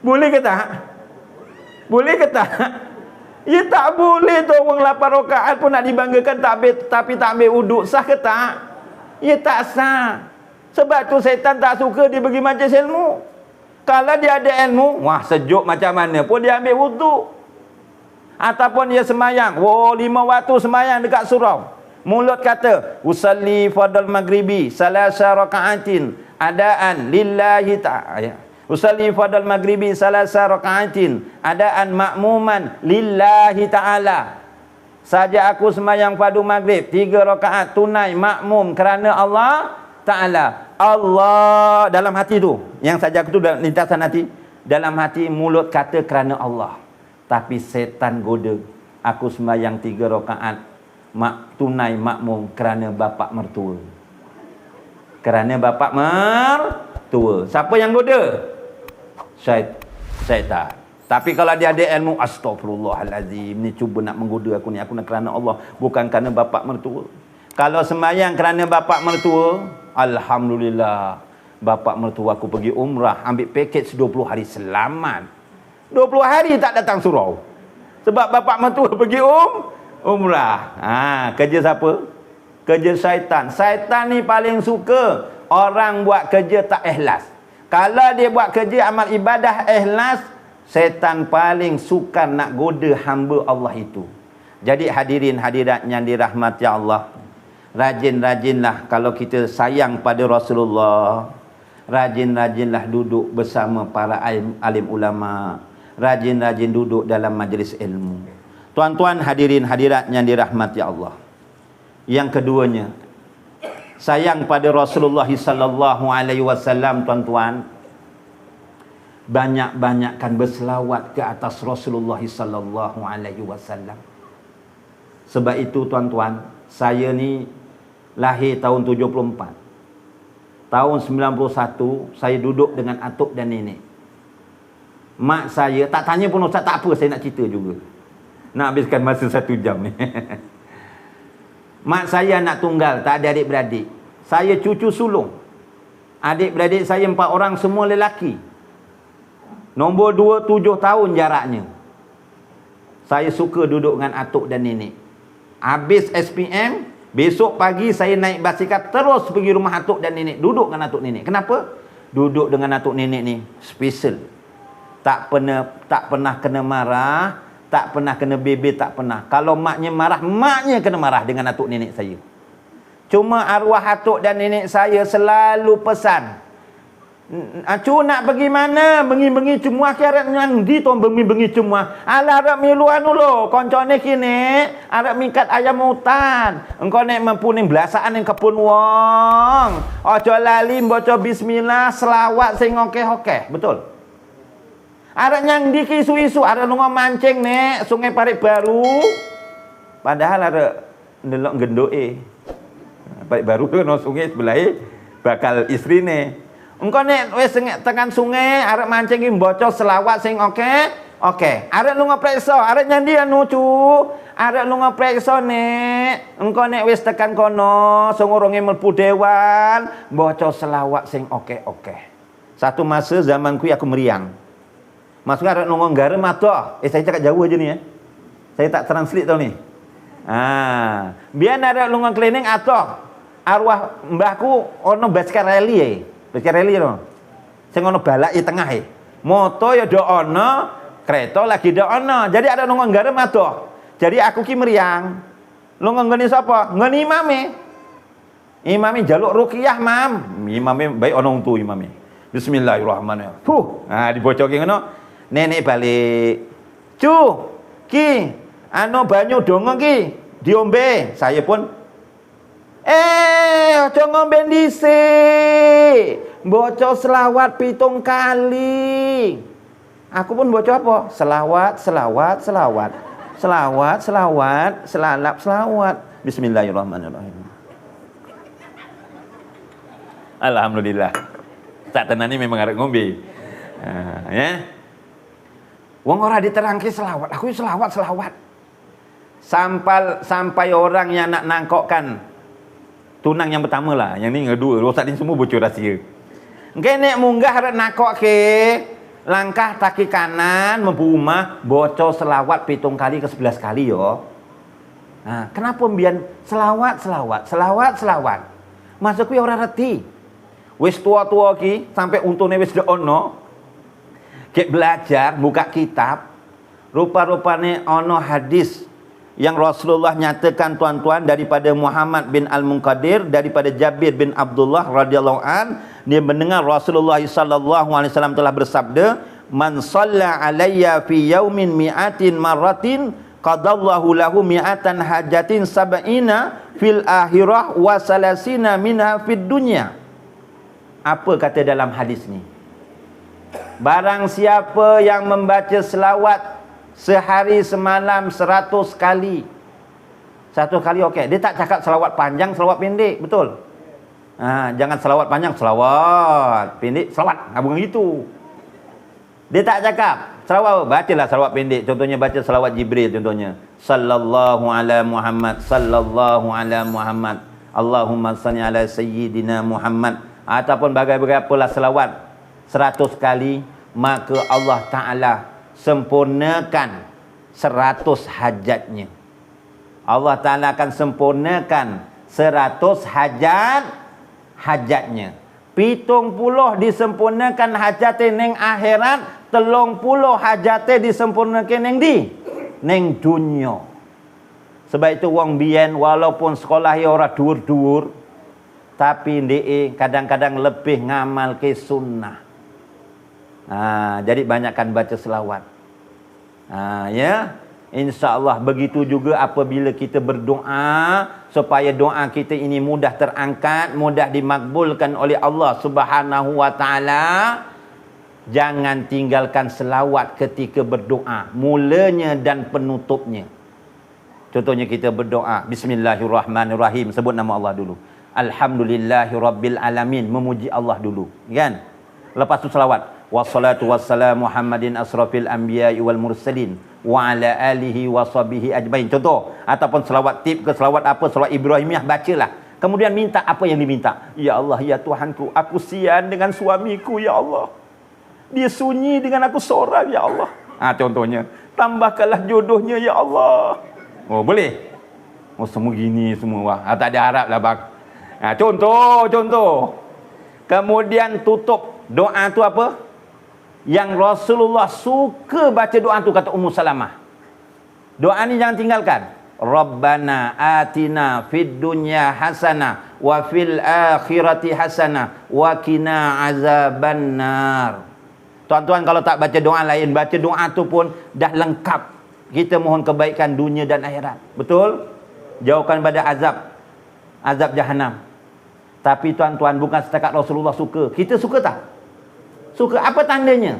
Speaker 1: Boleh ke tak? Boleh ke tak? Ya tak boleh tu orang 8 rakaat pun nak dibanggakan tapi tak ambil wuduk. Sah ke tak? Ya tak sah. Sebab tu setan tak suka dia pergi majlis ilmu. Kalau dia ada ilmu, wah sejuk macam mana pun dia ambil wuduk. Ataupun dia semayang, 5 waktu semayang dekat surau. Mulut kata, usalli fardal maghribi salasa raka'atin adaan lillahi ta'ala. Usalli fardal maghribi salasa raka'atin adaan ma'muman lillahi ta'ala. Saja aku semayang fardu maghrib 3 rakaat tunai makmum kerana Allah Ta'ala. Allah dalam hati tu. Yang saja aku tu dalam lintasan hati. Dalam hati mulut kata kerana Allah. Tapi setan goda. Aku semayang 3 rakaat tunai makmum kerana bapa mertua. Kerana bapa mertua. Siapa yang goda? Syaitan. Tapi kalau dia ada ilmu, astagfirullahalazim, ni cuba nak menggoda aku ni, aku nak kerana Allah, bukan kerana bapa mertua. Kalau semayang kerana bapa mertua, alhamdulillah, bapa mertua aku pergi umrah, ambil pakej 20 hari selamat. 20 hari tak datang surau. Sebab bapa mertua pergi umrah. Kerja siapa? Kerja syaitan. Syaitan ni paling suka orang buat kerja tak ikhlas. Kalau dia buat kerja amal ibadah ikhlas, setan paling sukar nak goda hamba Allah itu. Jadi hadirin hadirat yang dirahmati Allah, rajin-rajinlah kalau kita sayang pada Rasulullah, rajin-rajinlah duduk bersama para alim ulama, rajin-rajin duduk dalam majlis ilmu. Tuan-tuan hadirin hadirat yang dirahmati Allah. Yang keduanya, sayang pada Rasulullah sallallahu alaihi wasallam, tuan-tuan, banyak-banyakkan berselawat ke atas Rasulullah sallallahu alaihi wasallam. Sebab itu tuan-tuan, saya ni lahir tahun 74. Tahun 91 saya duduk dengan atuk dan nenek. Mak saya tak tanya pun, ustaz tak apa, saya nak cerita juga. Nak habiskan masa 1 jam ni. Mak saya anak tunggal, tak ada adik-beradik. Saya cucu sulung. Adik-beradik saya 4 orang, semua lelaki. Nombor 2, 7 tahun jaraknya. Saya suka duduk dengan atuk dan nenek. Habis SPM, besok pagi saya naik basikal terus pergi rumah atuk dan nenek. Duduk dengan atuk nenek. Kenapa? Duduk dengan atuk nenek ni special. Tak pernah kena marah, tak pernah kena bebel, tak pernah. Kalau maknya marah, maknya kena marah dengan atuk nenek saya. Cuma arwah atuk dan nenek saya selalu pesan, cu nak pergi mana? Bengi-bengi cumua kira yang di tu bengi-bengi cumua. Ala arab miluan dulu. Koncone kini arab mingkat ayam hutan. Engkau nek mampu ning belasaan ning kebun wong. Ojo lali baca bismillah, selawat sing okeh-okeh. Betul? Arab yang di isu-isu, arab lunga mancing nek Sungai Parit Baru. Padahal arab ndelok gendoke. Parit Baru tu no sungai sebelah bakal istrine. Engkau nek wis tekan sungai arek mancing ki mbocok selawat sing oke. Arek lu ngepreksa, arek nyandi anu cu. Arek lu ngepreksa nek engkau nek wis tekan kono sungurunge mlebu dewan, mbocok selawat sing oke. Satu masa zaman kuwi aku meriang. Masuk arek lu ngarep atoh. Saya cakap jauh aja ni ya. Saya tak translate tau ni. Biar arek lu ngklining atoh. Arwah mbahku ono basikal rally Basikal rally tu. Sing ono balak di tengah moto ya do ono, kereta lagi do ono. Jadi ada nunggu garem atuh. Jadi aku ki meriang. Lu nggone sapa? Nggone imame. Imame jaluk ruqyah, Mam. Imame baik ono untu imame. Bismillahirrahmanirrahim. Dibocoke ngono. Nenek balik. Cu, ki anu banyu dongo ki diombe. Saya pun aja ngombe dhisik. Baca selawat 7 kali. Aku pun baca apa? Selawat. Bismillahirrahmanirrahim. Alhamdulillah. Tak tenan ni memang arek ngombe. Ya. Wong ora diterangke selawat. Aku selawat. Sampai orang yang nak nangkokkan tunang yang pertama lah, yang ni yang kedua, rosak ni semua bocor rahsia. Engke nek munggah arek nakok ke, Langkah kaki kanan mempu rumah, bocor selawat 7 kali ke 11 kali yo. Nah, kenapa biar selawat. Masa kuwi ora reti. Wis tua-tua ki sampai untune wis dak ono. Kek belajar buka kitab, rupa-rupane ono hadis yang Rasulullah nyatakan tuan-tuan daripada Muhammad bin Al-Munqadir, daripada Jabir bin Abdullah radhiyallahu an, dia mendengar Rasulullah sallallahu alaihi wasallam telah bersabda, "Man shalla alayya fi yaumin mi'atin marratin qadallahu lahu mi'atan hajatin sab'ina fil akhirah wa salasina minha fid dunya." Apa kata dalam hadis ni? Barang siapa yang membaca selawat sehari semalam 100 kali. 1 kali okey. Dia tak cakap selawat panjang, selawat pendek, betul? Jangan selawat panjang, selawat pendek, selawat. Bukan gitu. Dia tak cakap selawat, bacalah selawat pendek. Contohnya baca selawat Jibril contohnya. Sallallahu ala Muhammad, sallallahu ala Muhammad. Allahumma salli ala sayyidina Muhammad. Ataupun bagai-bagaimana selawat 100 kali, maka Allah Ta'ala sempurnakan 100 hajatnya. Allah Ta'ala akan sempurnakan 100 hajatnya. 70 disempurnakan hajatnya neng akhirat, 30 hajatnya disempurnakan neng dunia. Sebab itu wong biyen walaupun sekolah ora dhuwur-dhuwur, tapi ndek kadang-kadang lebih ngamal ke sunnah. Jadi banyakkan baca selawat. Ya, insya-Allah begitu juga apabila kita berdoa supaya doa kita ini mudah terangkat, mudah dimakbulkan oleh Allah Subhanahu wa taala. Jangan tinggalkan selawat ketika berdoa, mulanya dan penutupnya. Contohnya kita berdoa, bismillahirrahmanirrahim, sebut nama Allah dulu. Alhamdulillahirabbil alamin, memuji Allah dulu, kan? Lepas tu selawat. Wassalatu wassalamu Muhammadin asrafil anbiya'i wal mursalin wa ala alihi wa sahbihi ajmain. Contoh, ataupun selawat tip ke selawat apa, selawat Ibrahimiyah, bacalah. Kemudian minta apa yang diminta. Ya Allah, ya Tuhanku, aku sian dengan suamiku, ya Allah. Dia sunyi dengan aku seorang, ya Allah. Contohnya, tambahkanlah jodohnya, ya Allah. Oh, boleh? Oh, semua gini semua. Tak ada harap lah, bang. Contoh. Kemudian tutup doa tu apa? Yang Rasulullah suka baca doa tu, kata Ummu Salamah. Doa ni jangan tinggalkan. Rabbana atina fid dunya hasanah wa fil akhirati hasanah wa qina azabannar. Tuan-tuan kalau tak baca doa lain, baca doa tu pun dah lengkap. Kita mohon kebaikan dunia dan akhirat. Betul? Jauhkan pada azab jahanam. Tapi tuan-tuan, bukan setakat Rasulullah suka. Kita suka tak? Suka. Apa tandanya?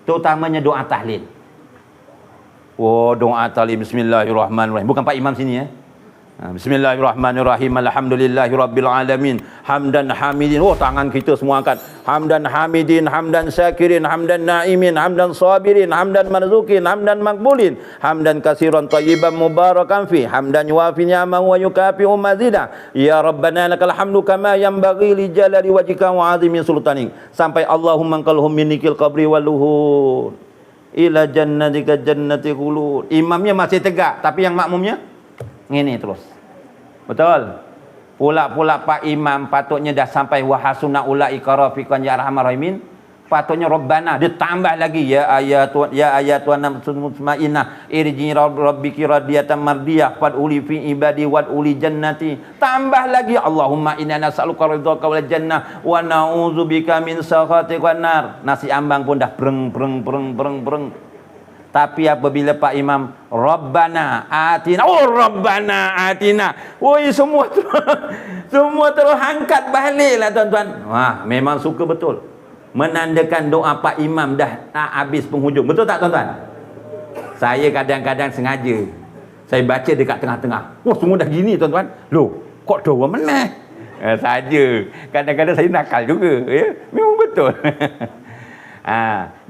Speaker 1: Terutamanya doa tahlil. Oh, doa tahlil. Bismillahirrahmanirrahim. Bukan Pak Imam sini ya. Bismillahirrahmanirrahim. Alhamdulillahirabbil alamin. Hamdan hamidin. Oh, tangan kita semua angkat. Hamdan hamidin, hamdan syakirin, hamdan naimin, hamdan sabirin, hamdan marzukin, hamdan makbulin, hamdan katsiran thayyiban mubarakan fi, hamdan yuafi ni'amahu wa yukafi'u mazida. Ya Rabbana lakal hamdu kama yanbaghi li jalali wajhika wa 'azimi sultanik. Sampai Allahumma qalhum minikil qabri wal luhur ila jannatika jannati khulud. Imamnya masih tegak, tapi yang makmumnya ngini terus. Betul? Pula Pak Imam patutnya dah sampai wahasuna ulaika rafiqan ya arhamar rahimin. Patutnya Rabbana, dia tambah lagi ya ayatun mutmainnah irji rabbiki radiyatan mardiyah fad uli fi ibadi wad uli jannati. Tambah lagi Allahumma inna nas'aluka ridhaka wal jannah wa na'udzubika min sakhatika wan nar. Nasi ambang pun dah breng. Tapi apabila Pak Imam Rabbana atina, Rabbana atina, woi semua terus angkat baliklah tuan-tuan. Wah, memang suka betul. Menandakan doa Pak Imam dah habis penghujung. Betul tak tuan-tuan? Saya kadang-kadang sengaja saya baca dekat tengah-tengah. Oh, semua dah gini tuan-tuan. Loh, kok doa meneh? Saja. Kadang-kadang saya nakal juga, ya. Memang betul.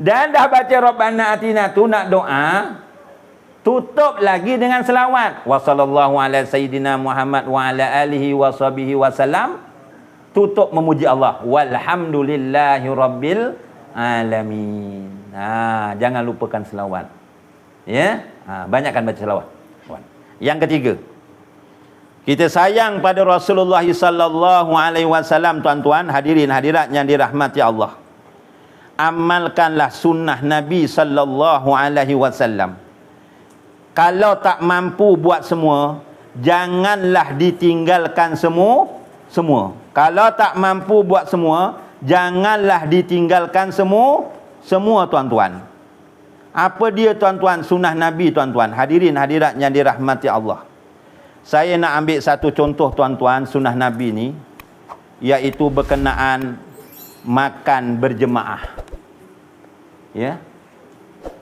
Speaker 1: Dan dah baca Rabbana atina tu nak doa, tutup lagi dengan selawat. Wa sallallahu ala sayyidina Muhammad wa ala alihi wa sahbihi wasallam. Tutup memuji Allah. Walhamdulillahi rabbil alamin. Jangan lupakan selawat. Ya, banyakkan baca selawat. Yang ketiga, kita sayang pada Rasulullah sallallahu alaihi wasallam, tuan-tuan, hadirin hadirat yang dirahmati Allah. Amalkanlah sunnah Nabi sallallahu alaihi wasallam. Kalau tak mampu buat semua, janganlah ditinggalkan semua. Kalau tak mampu buat semua, janganlah ditinggalkan semua, tuan-tuan. Apa dia, tuan-tuan, sunnah Nabi, tuan-tuan? Hadirin hadirat yang dirahmati Allah. Saya nak ambil satu contoh, tuan-tuan, sunnah Nabi ni, iaitu berkenaan makan berjemaah. Ya.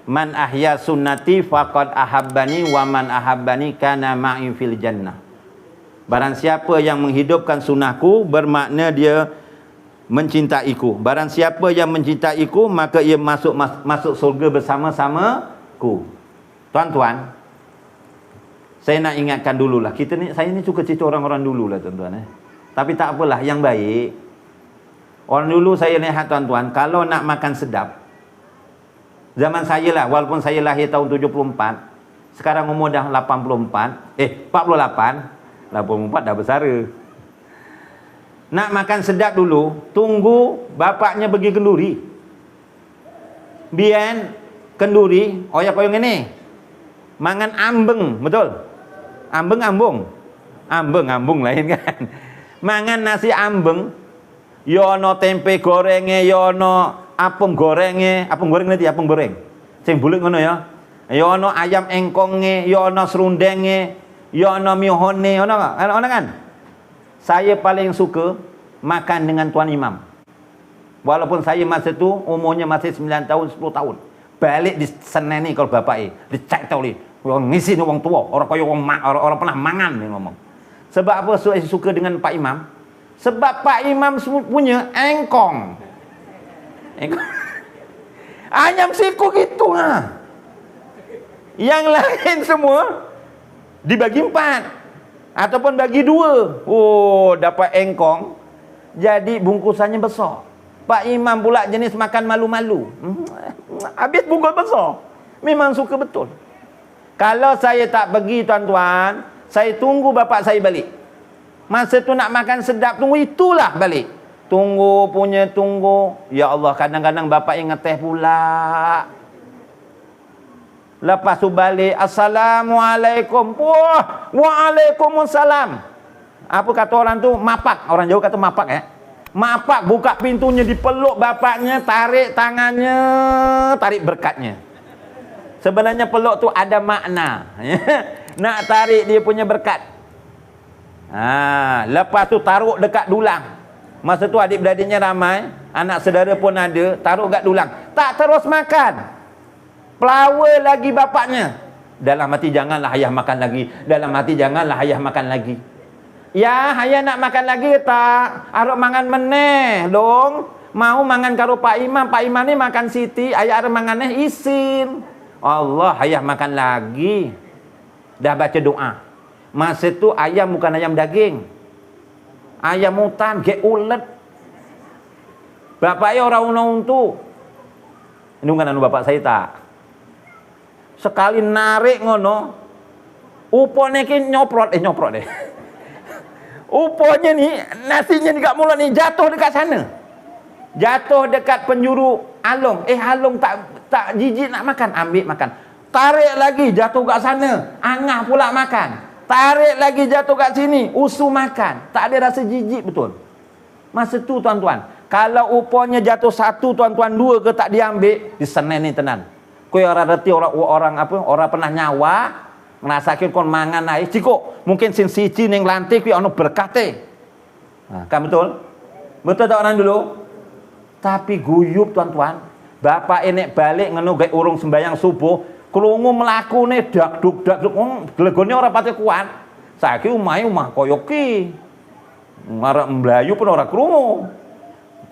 Speaker 1: Man ahya sunnati faqad ahabbani wa man ahabbani kana ma'i fil jannah. Barang siapa yang menghidupkan sunnahku, bermakna dia mencintaiku. Barang siapa yang mencintaiku, maka ia masuk surga bersama-samaku. Tuan-tuan, saya nak ingatkan dululah. Saya ni suka cerita orang-orang dululah, tuan-tuan. Tapi tak apalah, yang baik. Orang dulu saya lihat, tuan-tuan, kalau nak makan sedap, zaman saya lah, walaupun saya lahir tahun 74, sekarang umur dah 48, 48 dah bersara. Nak makan sedap dulu, tunggu bapaknya pergi kenduri. Biar kenduri, oyak koyong ini. Mangan ambeng, betul? Ambeng-ambung. Ambeng-ambung lain kan. Mangan nasi ambeng, yono tempe gorengnya, yono apem gorengnya, apem goreng nanti, apem goreng. Sing bulik ngono ya. Yono ayam engkongnya, yono serundengnya, yono mihone, yono kan? Saya paling suka makan dengan Tuan Imam. Walaupun saya masa tu umurnya masih 9 tahun, 10 tahun. Balik di Senen ni kalau bapak dicek tahu ni. Orang ngisi ni orang tua, orang kaya orang pernah mangan ni ngomong. Sebab apa saya suka dengan Pak Imam? Sebab Pak Imam punya engkong. Ayam siku gitu Yang lain semua dibagi 4. Ataupun bagi 2. Oh, dapat engkong. Jadi bungkusannya besar. Pak Imam pula jenis makan malu-malu. Habis bungkus besar. Memang suka betul. Kalau saya tak pergi, tuan-tuan, saya tunggu bapak saya balik. Masa tu nak makan sedap, tunggu itulah balik. Tunggu. Ya Allah, kadang-kadang bapak yang ngeteh pula. Lepas tu balik, Assalamualaikum. Wah, Waalaikumsalam. Apa kata orang tu? Mapak. Orang jauh kata mapak ya. Mapak, buka pintunya, dipeluk bapaknya, tarik tangannya, tarik berkatnya. Sebenarnya peluk tu ada makna. Nak tarik dia punya berkat. Lepas tu taruh dekat dulang. Masa tu adik-beradiknya ramai, anak saudara pun ada, taruh dekat dulang. Tak terus makan. Pelawa lagi bapaknya. Dalam hati, janganlah ayah makan lagi. Dalam hati, janganlah ayah makan lagi. Ya, ayah nak makan lagi tak? Arok mangan meneh dong. Mau mangan karo Pak Imam. Pak Imam ni makan Siti, ayah arok mangan isin. Allah, ayah makan lagi. Dah baca doa. Masa tu ayam bukan ayam daging. Ayam hutan, ge ulet. Bapak ayah orang unang tu. Ini bukan anu bapak saya tak. Sekali narik ngono, upone ki nyoprot deh. Uponya ni, nasinya dekat mulut ni jatuh dekat sana. Jatuh dekat penjuru alung. Alung tak jijik nak makan, ambil makan. Tarik lagi jatuh kat sana, angah pula makan. Tarik lagi jatuh kat sini, usu makan. Tak ada rasa jijik betul. Masa tu, tuan-tuan, kalau uponya jatuh 1, tuan-tuan, 2 ke tak diambil, di Senen ni tenan. Kau orang reti orang pernah nyawa ngerasakan kon mangan air cikok mungkin sin siji ning lantik kuwi ana berkate. Kan betul? Betul tak orang dulu? Tapi guyub, tuan-tuan. Bapak enek balik ngono gawe urung sembayang subuh, krungu mlakune dak-duk glegone ora pati kuat. Saiki omah koyo ki. Ngarep mlayu pun ora krungu.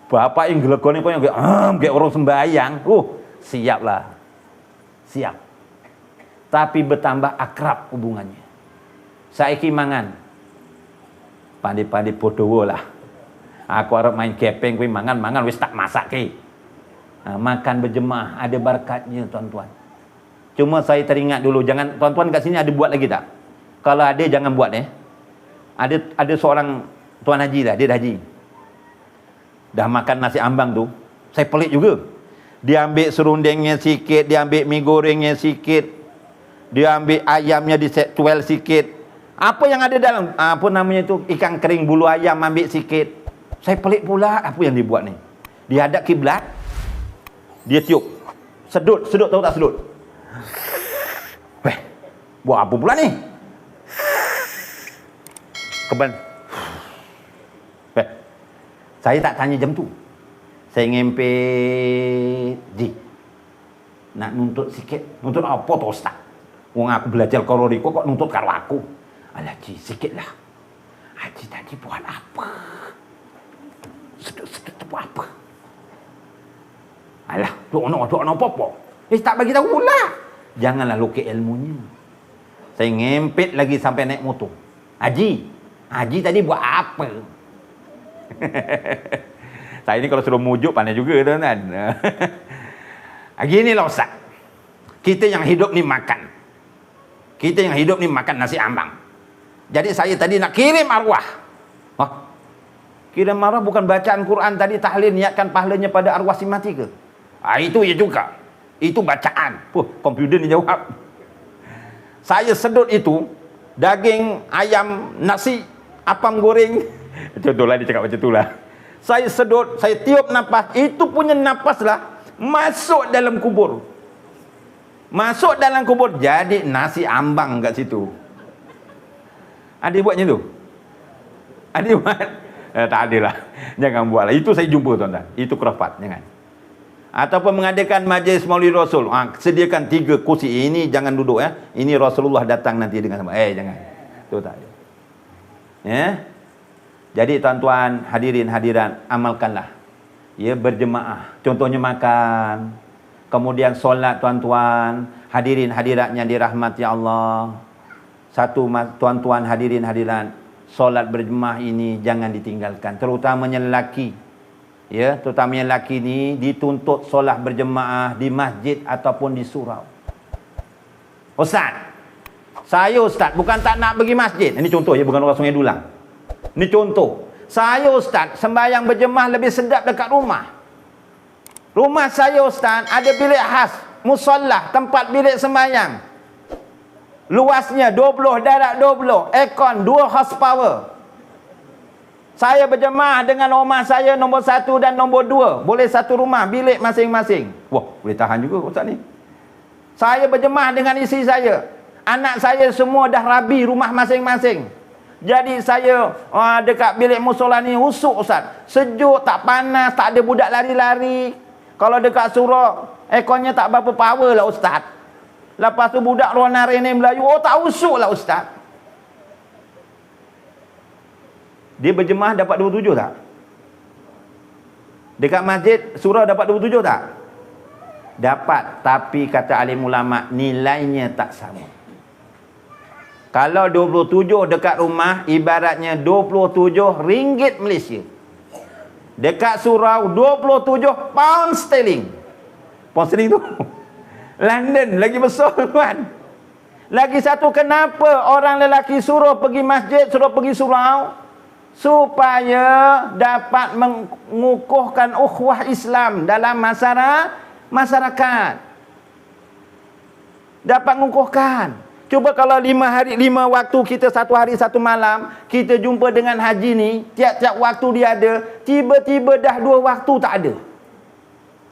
Speaker 1: Bapak yang glegone koyo gawe urung sembayang. Siaplah. Siap. Tapi bertambah akrab hubungannya. Saiki mangan. Pandi-pandi podowo lah. Aku arep main gepeng kuwi mangan wis tak masake. Makan berjemaah ada barakatnya tuan-tuan. Cuma saya teringat dulu, jangan tuan-tuan kat sini ada buat lagi tak? Kalau ada jangan buat Ada seorang tuan haji dah, dia dah haji. Dah makan nasi ambang tu, saya pelik juga. Dia ambil serundengnya sikit, dia ambil mi gorengnya sikit, dia ambil ayamnya dicuel sikit. Apa yang ada dalam apa namanya tu, ikan kering bulu ayam ambil sikit. Saya pelik pula apa yang dia buat ni. Dia hadap kiblat, dia tiup. Sedut tahu tak sedut? Weh, buat apa pula ni? Keban. Saya tak tanya jam tu. Saya ngempet, nak nuntut sikit. Nuntut apa tu Ustaz? Wong aku belajar kororiko kok nuntut karo aku. Alah Ji, sikit lah. Haji tadi buat apa? Sedut buat apa? Alah, duk nak apa-apa. Tak bagi tahu pula. Janganlah lokek ilmunya. Saya ngempet lagi sampai naik motor. Haji tadi buat apa? Saya ni kalau suruh mujuk pandai juga tuan-tuan. Ginilah Ustaz. Kita yang hidup ni makan. Nasi ambang. Jadi saya tadi nak kirim arwah. Kirim arwah bukan bacaan Quran tadi tahlil niatkan pahalanya pada arwah si mati ke? Itu ya juga. Itu bacaan. Komputer ni jawab. Saya sedut itu daging ayam, nasi, apam goreng. Contohlah dia cakap macam itulah. Saya sedut, saya tiup nafas, itu punya nafas lah masuk dalam kubur. Jadi nasi ambang kat situ. Ada buatnya tu? Ada buat? Tak ada lah. Jangan buat lah. Itu saya jumpa tuan-tuan. Itu khurafat. Jangan. Ataupun mengadakan majlis Maulid Rasul. Sediakan 3 kursi. Ini jangan duduk Ini Rasulullah datang nanti dengan sama. Jangan. Itu tak ada. Jadi tuan-tuan, hadirin hadirat, amalkanlah. Berjemaah. Contohnya makan. Kemudian solat tuan-tuan. Hadirin hadiratnya dirahmati Allah. Satu tuan-tuan hadirin hadirat, solat berjemaah ini jangan ditinggalkan. Terutamanya lelaki. Terutamanya lelaki ni dituntut solat berjemaah di masjid ataupun di surau. Ustaz, saya Ustaz bukan tak nak pergi masjid. Ini contoh bukan orang Sungai Dulang. Ini contoh. Saya Ustaz sembahyang berjemaah lebih sedap dekat rumah. Rumah saya Ustaz ada bilik khas, musallah, tempat bilik sembahyang. Luasnya 20 darab 20, aircon 2 horsepower. Saya berjemaah dengan rumah saya nombor 1 dan nombor 2. Boleh satu rumah, bilik masing-masing. Boleh tahan juga Ustaz ni. Saya berjemaah dengan isteri saya. Anak saya semua dah rabi rumah masing-masing. Jadi saya dekat bilik musola ni usuk Ustaz. Sejuk, tak panas, tak ada budak lari-lari. Kalau dekat surau, airconnya tak berapa power lah Ustaz. Lepas tu budak Rona Rene Melayu, tak usuk lah Ustaz. Dia berjemaah dapat 27 tak? Dekat masjid surau dapat 27 tak? Dapat, tapi kata alim ulama nilainya tak sama. Kalau 27 dekat rumah ibaratnya 27 ringgit Malaysia. Dekat surau 27 pound sterling. Pound sterling tu London lagi besar tuan. Lagi satu, kenapa orang lelaki suruh pergi masjid, suruh pergi surau? Supaya dapat mengukuhkan ukhuwah Islam dalam masyarakat. Dapat mengukuhkan. Cuba kalau 5 hari 5 waktu kita 1 hari 1 malam, kita jumpa dengan haji ni, tiap-tiap waktu dia ada, tiba-tiba dah 2 waktu tak ada.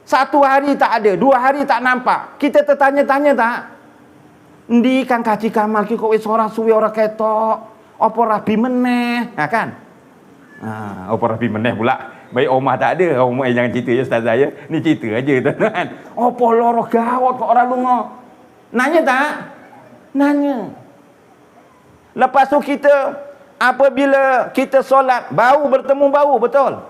Speaker 1: 1 hari tak ada, 2 hari tak nampak. Kita tertanya-tanya tak? Ndi kan kaci kamal ki kok wis ora suwe ora ketok. Apa rabi meneh? Kan? Apa rabi meneh pula. Baik omah tak ada. Omah jangan cerita ya ustaz saya. Ni cerita aja tuan-tuan. Apa loro gawat kok ora lunga? Nanya tak? Nanya. Lepas tu kita apabila kita solat, bau bertemu bau, betul?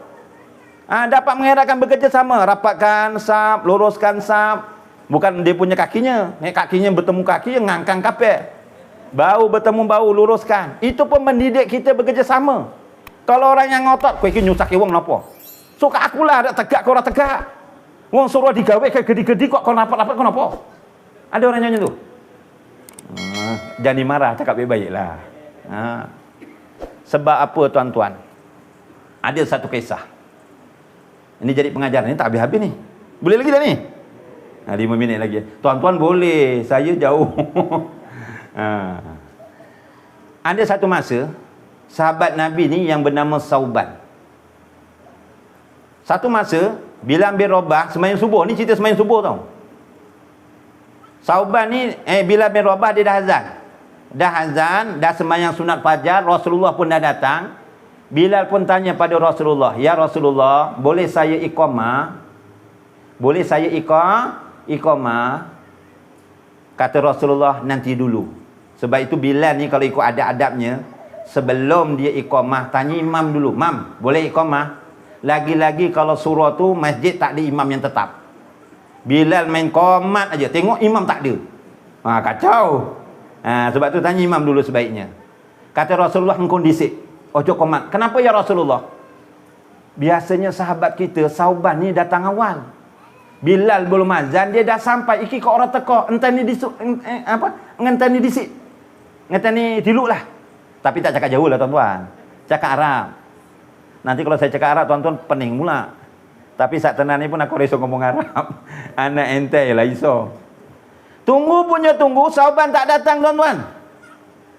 Speaker 1: Dapat mengeratkan bekerjasama, rapatkan saf, luruskan saf. Bukan dia punya kakinya, kakinya bertemu kaki, ngangkang kapek. Bau bertemu bau, luruskan. Itu pun mendidik kita bekerjasama. Kalau orang yang ngotot, kau ini nyusaki wong napa? Suka akulah ada tegak kau ora tegak. Wong suruh digawe kayak gede-gede kok rapat-rapat kok napa? Ada orang nyanyi tu. Jangan marah, cakap baik-baiklah. Sebab apa tuan-tuan? Ada satu kisah. Ini jadi pengajaran, ini tak habis-habis ni. Boleh lagi dah ni? 5 minit lagi. Tuan-tuan boleh, saya jauh. Ada satu masa, sahabat Nabi ni yang bernama Sauban. Satu masa, Bilal bin Rabah sembahyang subuh. Ni cerita sembahyang subuh tau. Sauban ni, Bilal bin Rabah dia dah azan. Dah sembahyang sunat fajar, Rasulullah pun dah datang. Bilal pun tanya pada Rasulullah, "Ya Rasulullah, boleh saya iqamah? Boleh saya iqamah?" Kata Rasulullah, "Nanti dulu." Sebab itu Bilal ni kalau ikut adab-adabnya, sebelum dia iqamah, tanya imam dulu, "Mam, boleh iqamah?" Lagi-lagi kalau surau tu masjid tak ada imam yang tetap. Bilal main qomat aja, tengok imam tak ada. Kacau. Sebab tu tanya imam dulu sebaiknya. Kata Rasulullah, "Engkau disik, ojo qomat." "Kenapa ya Rasulullah?" Biasanya sahabat kita Sauban ni datang awal. Bilal belum azan, dia dah sampai. Iki kau orang teka, entani disuk ngentani disik. Ngentani diluk lah. Tapi tak cakap jauh lah tuan-tuan. Cakap Arab. Nanti kalau saya cakap Arab, tuan-tuan pening mula. Tapi saat tenang ni pun aku risau ngomong Arab. Anak ente lah iso. Tunggu punya tunggu, Sauban tak datang tuan-tuan.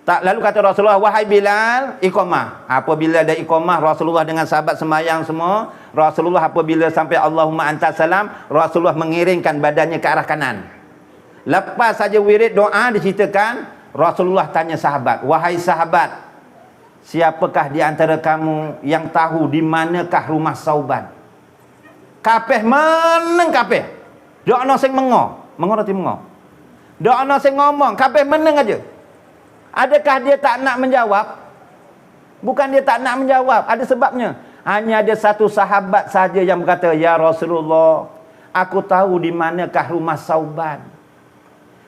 Speaker 1: Tak, lalu kata Rasulullah, "Wahai Bilal, iqamah." Apabila ada iqamah, Rasulullah dengan sahabat sembahyang semua. Rasulullah apabila sampai Allahumma antas salam, Rasulullah mengiringkan badannya ke arah kanan. Lepas saja wirid doa diceritakan, Rasulullah tanya sahabat, "Wahai sahabat, siapakah di antara kamu yang tahu di manakah rumah Sauban?" Kapeh meneng kapeh. Dok ana sing mengo. Mengo rati mengo. Dok ana sing ngomong, kapeh meneng aja. Adakah dia tak nak menjawab? Bukan dia tak nak menjawab, ada sebabnya. Hanya ada satu sahabat saja yang berkata, "Ya Rasulullah, aku tahu di manakah rumah Sauban."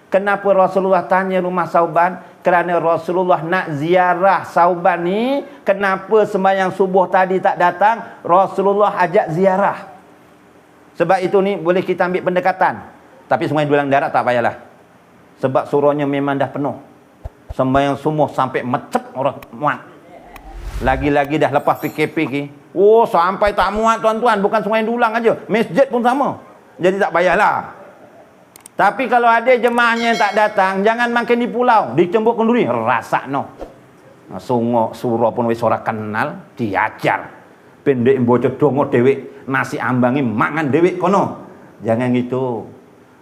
Speaker 1: Kenapa Rasulullah tanya rumah Sauban? Kerana Rasulullah nak ziarah Sauban ni. Kenapa sembahyang subuh tadi tak datang? Rasulullah ajak ziarah. Sebab itu ni boleh kita ambil pendekatan. Tapi semua dulang darat tak payahlah. Sebab suraunya memang dah penuh. Sembahyang semua sampai mecep orang muat. Lagi-lagi dah lepas PKP ni. Sampai tak muat tuan-tuan. Bukan sembahyang dulang aja. Masjid pun sama. Jadi tak payahlah. Tapi kalau ada jemaahnya yang tak datang, jangan makin di pulau. Di Cembuk Kenduri, rasa no. Sungguh surau pun wis ora kenal, diajar. Pendek bocor dongo dewek, nasi ambangi mangan dewek kono. Jangan gitu.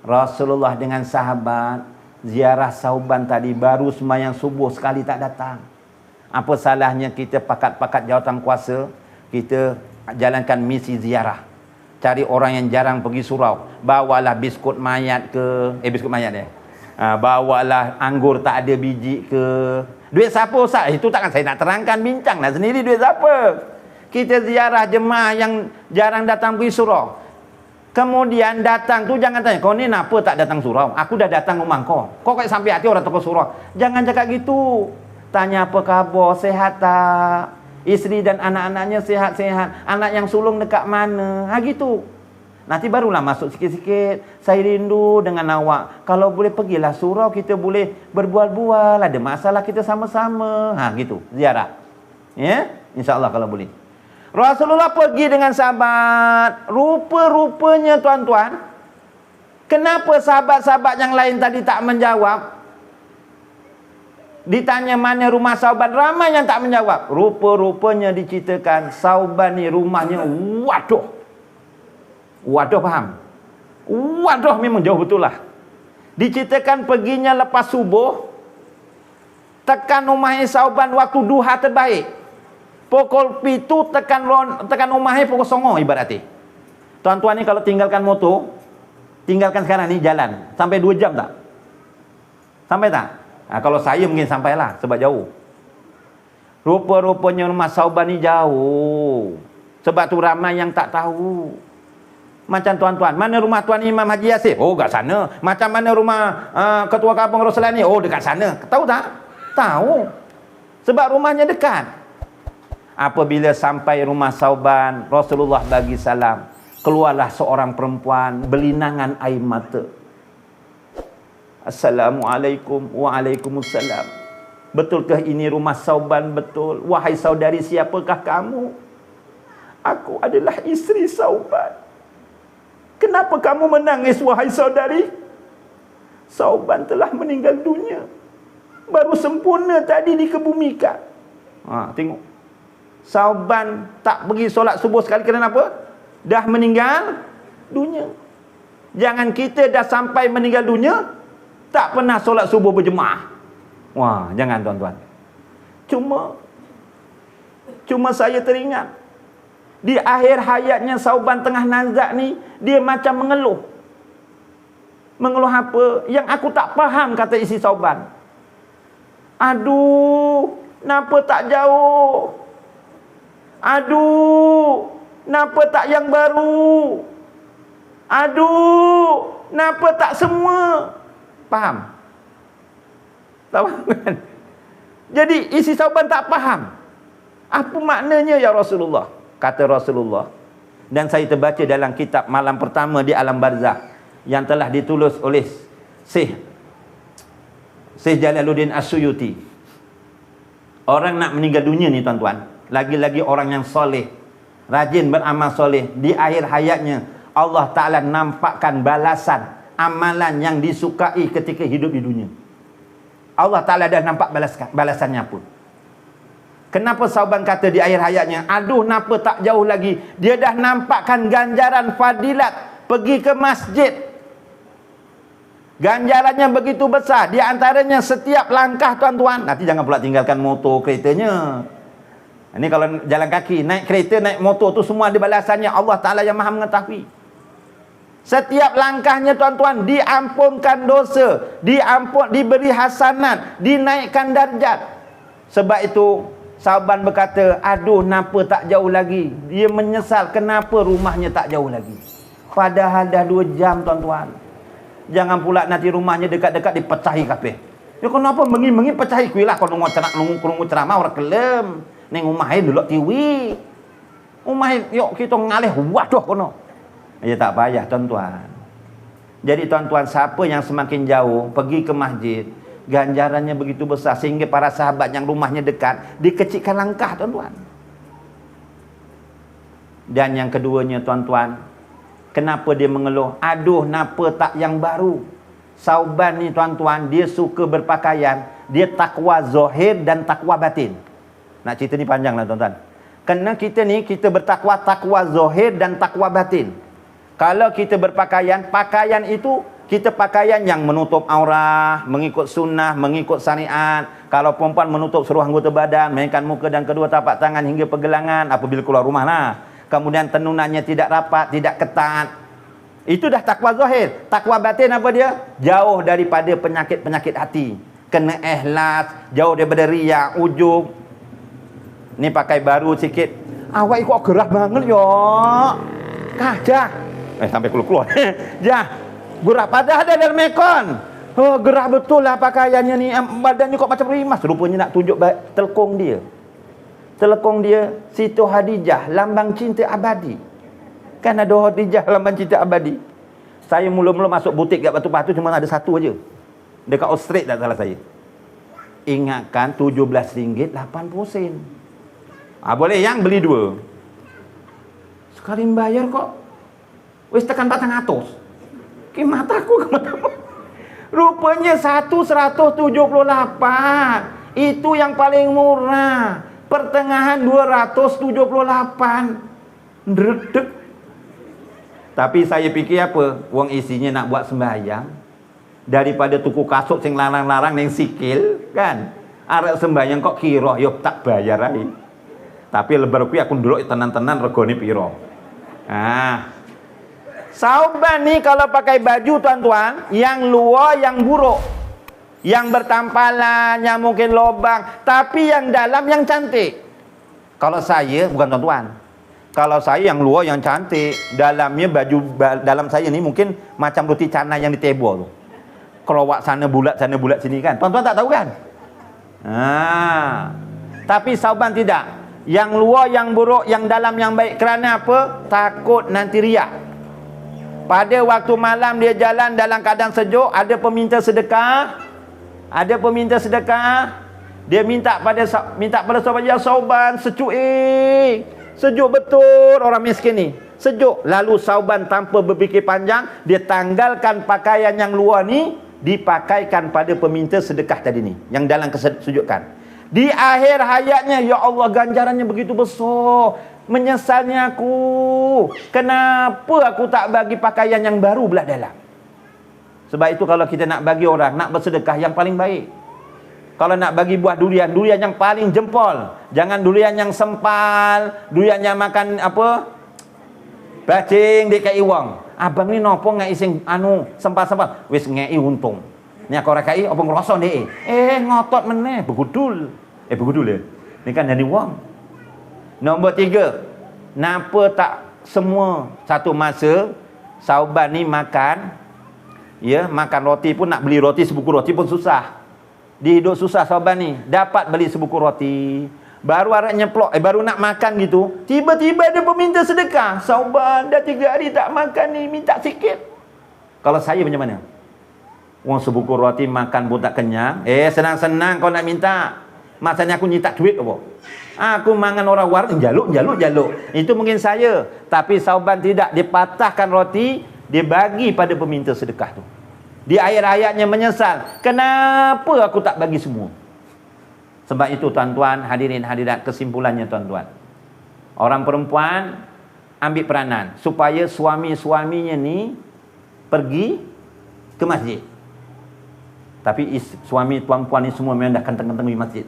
Speaker 1: Rasulullah dengan sahabat ziarah Sauban tadi, baru sembahyang subuh sekali tak datang. Apa salahnya kita pakat-pakat jawatan kuasa, kita jalankan misi ziarah. Cari orang yang jarang pergi surau. Bawalah biskut mayat ke, biskut mayat bawalah anggur tak ada biji ke. Duit siapa Ustaz? Itu takkan saya nak terangkan, bincanglah sendiri duit siapa. Kita ziarah jemaah yang jarang datang pergi surau. Kemudian datang tu jangan tanya, "Kau ni kenapa tak datang surau?" "Aku dah datang rumah kau. Kau kok sampai hati orang toko surau." Jangan cakap gitu. Tanya apa khabar, sehat tak? Isteri dan anak-anaknya sehat-sehat. Anak yang sulung dekat mana? Gitu. Nanti barulah masuk sikit-sikit. "Saya rindu dengan awak. Kalau boleh pergilah surau, kita boleh berbual-bual. Ada masalah kita sama-sama." Gitu. Ziarah. Ya? InsyaAllah kalau boleh. Rasulullah pergi dengan sahabat. Rupa-rupanya tuan-tuan, kenapa sahabat-sahabat yang lain tadi tak menjawab? Ditanya mana rumah Sauban, ramai yang tak menjawab. Rupa-rupanya diceritakan Sauban ni rumahnya waduh. Waduh faham? Waduh memang jauh betul lah. Diceritakan perginya lepas subuh, tekan rumahnya Sauban waktu duha terbaik. Pukul 7 tekan rumahnya pukul 9 ibaratnya. Tuan-tuan ni kalau tinggalkan motor, tinggalkan sekarang ni jalan. Sampai 2 jam tak? Sampai tak? Kalau saya mungkin sampailah sebab jauh. Rupa-rupanya rumah Sauban ni jauh. Sebab tu ramai yang tak tahu. Macam tuan-tuan, mana rumah Tuan Imam Haji Yasir? Kat sana. Macam mana rumah Ketua Kampung Rosalan ni? Dekat sana. Tahu tak? Tahu. Sebab rumahnya dekat. Apabila sampai rumah Sauban, Rasulullah bagi salam. Keluarlah seorang perempuan berlinangan air mata. Assalamualaikum. Waalaikumsalam. Betulkah ini rumah Sauban? Betul. Wahai saudari, siapakah kamu? Aku adalah isteri Sauban. Kenapa kamu menangis, wahai saudari? Sauban telah meninggal dunia. Baru sempurna tadi dikebumikan. Tengok. Sauban tak pergi solat subuh sekali kerana apa? Dah meninggal dunia. Jangan kita dah sampai meninggal dunia tak pernah solat subuh berjemaah. Wah, jangan tuan-tuan. Cuma saya teringat di akhir hayatnya Sauban tengah nazak ni, dia macam mengeluh. Mengeluh apa? Yang aku tak faham, kata isi Sauban. Aduh, kenapa tak jauh? Aduh, kenapa tak yang baru? Aduh, kenapa tak semua? Faham? Tak faham kan? Jadi isi Sauban tak faham. Apa maknanya ya Rasulullah? Kata Rasulullah. Dan saya terbaca dalam kitab Malam Pertama di Alam Barzakh yang telah ditulis oleh Syekh Jalaluddin As-Suyuti. Orang nak meninggal dunia ni tuan-tuan, lagi-lagi orang yang soleh, rajin beramal soleh, di akhir hayatnya Allah Ta'ala nampakkan balasan amalan yang disukai ketika hidup di dunia. Allah Ta'ala dah nampak balasannya pun. Kenapa Sauban kata di akhir hayatnya, aduh, kenapa tak jauh lagi? Dia dah nampakkan ganjaran fadilat pergi ke masjid. Ganjarannya begitu besar. Di antaranya setiap langkah tuan-tuan. Nanti jangan pula tinggalkan motor, keretanya. Ini kalau jalan kaki, naik kereta, naik motor tu semua ada balasannya. Allah Ta'ala yang maha mengetahui. Setiap langkahnya tuan-tuan diampunkan dosa, diberi hasanat, dinaikkan darjat. Sebab itu Sauban berkata, aduh, kenapa tak jauh lagi? Dia menyesal kenapa rumahnya tak jauh lagi. Padahal dah 2 jam tuan-tuan. Jangan pula nanti rumahnya dekat-dekat dipecahi kabeh. Ya kenapa mengi-mengi pecahi kuilah kalau nunggu ceramah orang kelem. Ning umahe dulu tiwi. Umahe yuk kita ngalih waduh kono. Ya tak payah tuan-tuan. Jadi tuan-tuan, siapa yang semakin jauh pergi ke masjid, ganjarannya begitu besar sehingga para sahabat yang rumahnya dekat dikecilkan langkah tuan-tuan. Dan yang keduanya tuan-tuan, kenapa dia mengeluh? Aduh, kenapa tak yang baru? Sauban ni tuan-tuan, dia suka berpakaian, dia takwa zahir dan takwa batin. Nak cerita ni panjang lah tuan-tuan. Kerana kita ni, kita bertakwa, takwa zahir dan takwa batin. Kalau kita berpakaian, pakaian itu kita pakaian yang menutup aurah, mengikut sunnah, mengikut syariat. Kalau perempuan menutup seluruh anggota badan, melainkan muka dan kedua tapak tangan hingga pergelangan apabila keluar rumah lah. Kemudian tenunannya tidak rapat, tidak ketat. Itu dah takwa zahir. Takwa batin apa dia? Jauh daripada penyakit-penyakit hati. Kena ikhlas, jauh daripada riak, ujub. Ni pakai baru sikit. Awak kok gerah banget ya. Kajah. Sampai keluar. Jah. Gerah padahal ada dalam ekon. Oh, gerah betul lah pakaiannya ni. Badannya kok macam rimas. Rupanya nak tunjuk telekong dia. Telekong dia Siti Khadijah, lambang cinta abadi. Kan ada Khadijah lambang cinta abadi. Saya mula-mula masuk butik kat Batu Pahat tu cuma ada satu aja. Dekat Ostrade tak salah saya. Ingatkan RM17.80. Boleh yang beli 2. Sekali bayar kok wis tekan 400. Ki mataku ke matamu. Rupanya 178. Itu yang paling murah. Pertengahan 278. Ndredeg. Tapi saya fikir apa? Wong isinya nak buat sembahyang. Daripada tuku kasut sing larang-larang ning sikil, kan? Arek sembahyang kok kira yo tak bayar ae. Tapi lebar kuwi aku ndelok tenan-tenan regane piro. Sauban ni kalau pakai baju tuan-tuan, yang luar yang buruk, yang bertampalan, yang mungkin lobang, tapi yang dalam yang cantik. Kalau saya, bukan tuan-tuan, kalau saya yang luar yang cantik, dalamnya baju dalam saya ni mungkin macam roti canai yang ditebor tu. Kerowak sana bulat sini kan. Tuan-tuan tak tahu kan? Tapi Sauban tidak. Yang luar yang buruk, yang dalam yang baik. Kerana apa? Takut nanti riak. Pada waktu malam dia jalan dalam keadaan sejuk, ada peminta sedekah. Ada peminta sedekah. Dia minta pada sahabat, ya Sauban, sejuk sejuk betul orang miskin ni. Sejuk. Lalu Sauban tanpa berfikir panjang, dia tanggalkan pakaian yang luar ni, dipakaikan pada peminta sedekah tadi ni, yang dalam kesejukan. Di akhir hayatnya, ya Allah, ganjarannya begitu besar. Menyesalnya aku. Kenapa aku tak bagi pakaian yang baru belah dalam? Sebab itu kalau kita nak bagi orang, nak bersedekah yang paling baik. Kalau nak bagi buah durian, durian yang paling jempol. Jangan durian yang sempal, durian yang makan apa? Bacing dekat iwang. Abang ni nopo ngai ising sempal-sempal. Wis ngai untung. Ni aku rakai apa ngerosok deh. Ngotot meneh begudul. Begudul ya. Ni kan jadi wang. Nombor 3. Napa tak semua satu masa Sauban ni makan, ya, makan roti pun, nak beli roti sebuku roti pun susah. Dia hidup susah Sauban ni. Dapat beli sebuku roti. Baru harap nyeplok, baru nak makan gitu, tiba-tiba ada peminta sedekah. Sauban dah 3 hari tak makan ni, minta sikit. Kalau saya macam mana? Wong sebuku roti makan pun tak kenyang. Senang-senang kau nak minta. Masanya aku nyita duit apa? Aku mangan orang war, jaluk. Itu mungkin saya. Tapi Sauban tidak. Dia patahkan roti, dia bagi pada peminta sedekah tu. Di akhir hayatnya menyesal. Kenapa aku tak bagi semua? Sebab itu tuan-tuan, hadirin hadirat, kesimpulannya tuan-tuan, orang perempuan ambil peranan supaya suami-suaminya ni pergi ke masjid. Tapi suami tuan-puan ni semua memang dah kenteng-kenteng di masjid.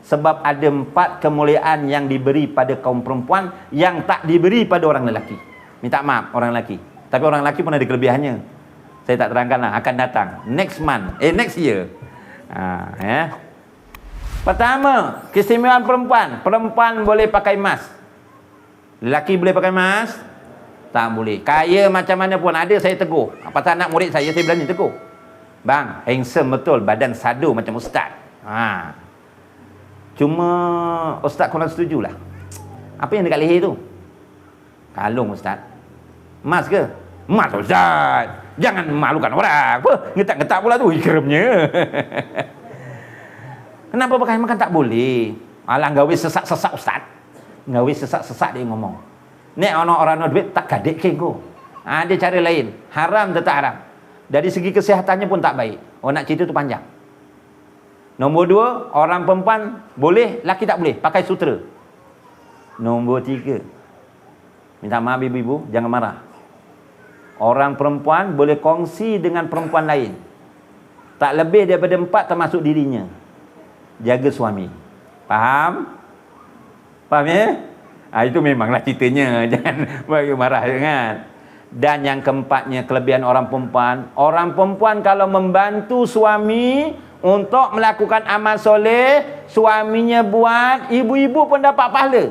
Speaker 1: Sebab ada 4 kemuliaan yang diberi pada kaum perempuan yang tak diberi pada orang lelaki. Minta maaf orang lelaki. Tapi orang lelaki pun ada kelebihannya. Saya tak terangkan lah, akan datang next month, next year. Pertama, keistimewaan perempuan. Perempuan boleh pakai emas. Lelaki boleh pakai emas? Tak boleh. Kaya macam mana pun ada, saya tegur. Pasal anak murid saya berani tegur. Bang, handsome betul, badan sado macam ustaz. Cuma ustaz kurang setujulah. Apa yang dekat leher tu? Kalung ustaz. Emas ke? Emas ustaz. Jangan memalukan orang. Apa? Ngetak-ngetak pula tu ikremnya. Kenapa pakai makan tak boleh? Alah gawe sesak-sesak ustaz. Gawe sesak-sesak dia ngomong. Nek orang duit tak gadik ke ko. Ada cara lain. Haram tetap haram. Dari segi kesihatannya pun tak baik. Nak cerita tu panjang. Nombor 2, orang perempuan boleh, laki tak boleh pakai sutera. Nombor 3, minta maaf ibu-ibu, jangan marah. Orang perempuan boleh kongsi dengan perempuan lain. Tak lebih daripada 4 termasuk dirinya. Jaga suami. Faham? Faham ya? Itu memanglah ceritanya. Jangan bagi marah jangan. Dan yang keempatnya, kelebihan orang perempuan. Orang perempuan kalau membantu suami untuk melakukan amal soleh, suaminya buat, ibu-ibu pun dapat pahala.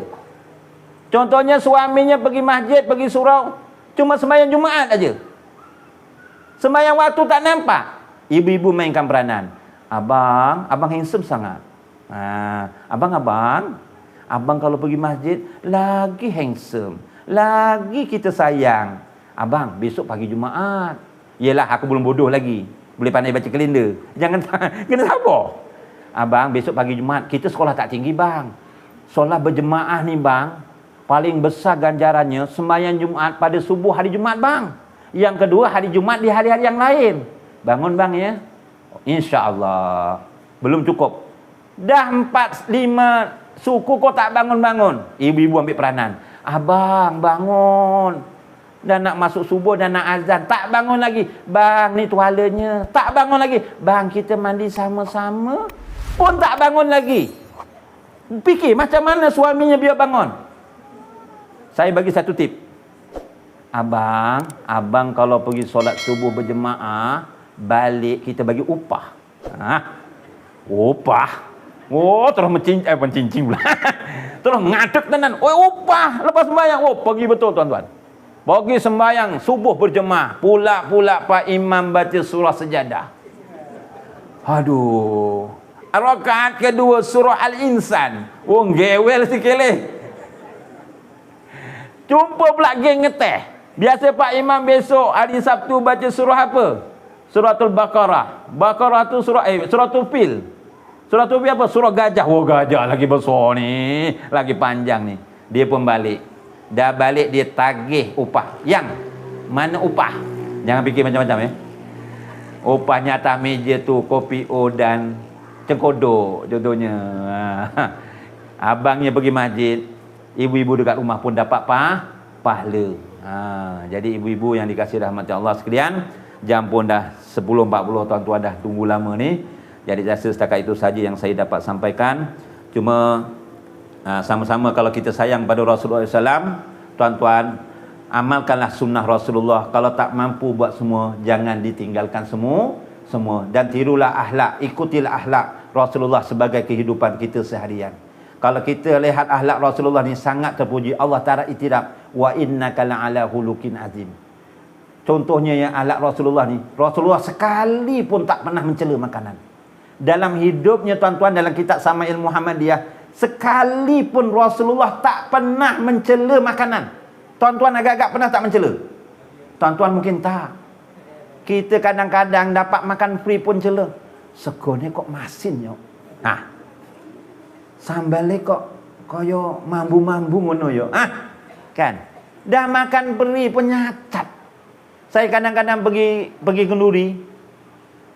Speaker 1: Contohnya suaminya pergi masjid, pergi surau, cuma sembahyang Jumaat aja. Sembahyang waktu tak nampak. Ibu-ibu mainkan peranan. Abang handsome sangat. Abang kalau pergi masjid lagi handsome, lagi kita sayang. Abang besok pagi Jumaat. Yelah aku belum bodoh lagi, boleh pandai baca kalender. Jangan kena sabar. Abang besok pagi Jumaat, kita sekolah tak tinggi bang. Solat berjemaah ni bang, paling besar ganjarannya sembahyang Jumaat pada subuh hari Jumaat bang. Yang kedua hari Jumaat di hari-hari yang lain. Bangun bang ya. InsyaAllah. Belum cukup. Dah 4-5 suku kau tak bangun-bangun. Ibu-ibu ambil peranan. Abang bangun. Dah nak masuk subuh, dah nak azan, tak bangun lagi. Bang ni tualanya, tak bangun lagi. Bang kita mandi sama-sama, pun tak bangun lagi. Fikir macam mana suaminya biar bangun. Saya bagi satu tip. Abang kalau pergi solat subuh berjemaah, balik kita bagi upah. Upah. Terus mencincing pula. Terus ngaduk tenan. Upah lepas sembahyang. Pergi betul tuan-tuan. Pergi sembahyang subuh berjemaah, pula Pak Imam baca surah Sejadah. Aduh, rakaat kedua surah Al-Insan. Oh, gewel sikit leh. Jumpa pula geng ngeteh. Biasa Pak Imam besok hari Sabtu baca surah apa? Suratul Baqarah. Baqarah tu suratul Fil. Suratul Fil apa? Surah gajah. Oh, gajah lagi besar ni, lagi panjang ni. Dia pun balik. Dah balik dia tagih upah. Yang mana upah? Jangan fikir macam-macam ya. Upahnya atas meja tu kopi O dan cengkodok jodohnya. Abangnya pergi masjid, ibu-ibu dekat rumah pun dapat pahala. Jadi ibu-ibu yang dikasihi rahmat Allah sekalian, jam pun dah 10.40, tuan-tuan dah tunggu lama ni. Jadi saya rasa setakat itu saja yang saya dapat sampaikan. Cuma sama-sama kalau kita sayang pada Rasulullah SAW, tuan-tuan, amalkanlah sunnah Rasulullah. Kalau tak mampu buat semua, jangan ditinggalkan semua. Dan tirulah akhlak, ikutilah akhlak Rasulullah sebagai kehidupan kita seharian. Kalau kita lihat akhlak Rasulullah ni sangat terpuji. Allah Ta'ala itiraf, wa innaka la'ala hulukin azim. Contohnya yang akhlak Rasulullah ni, Rasulullah sekali pun tak pernah mencela makanan. Dalam hidupnya tuan-tuan, dalam kitab Sama'il Muhammadiyah, sekali pun Rasulullah tak pernah mencela makanan. Tuan-tuan agak-agak pernah tak mencela? Tuan-tuan mungkin tak. Kita kadang-kadang dapat makan free pun cela. Sego ni kok masin yo. Sambalnya kok kaya mambu-mambu ngono yo. Kan? Dah makan free pun nyacat. Saya kadang-kadang pergi kenduri,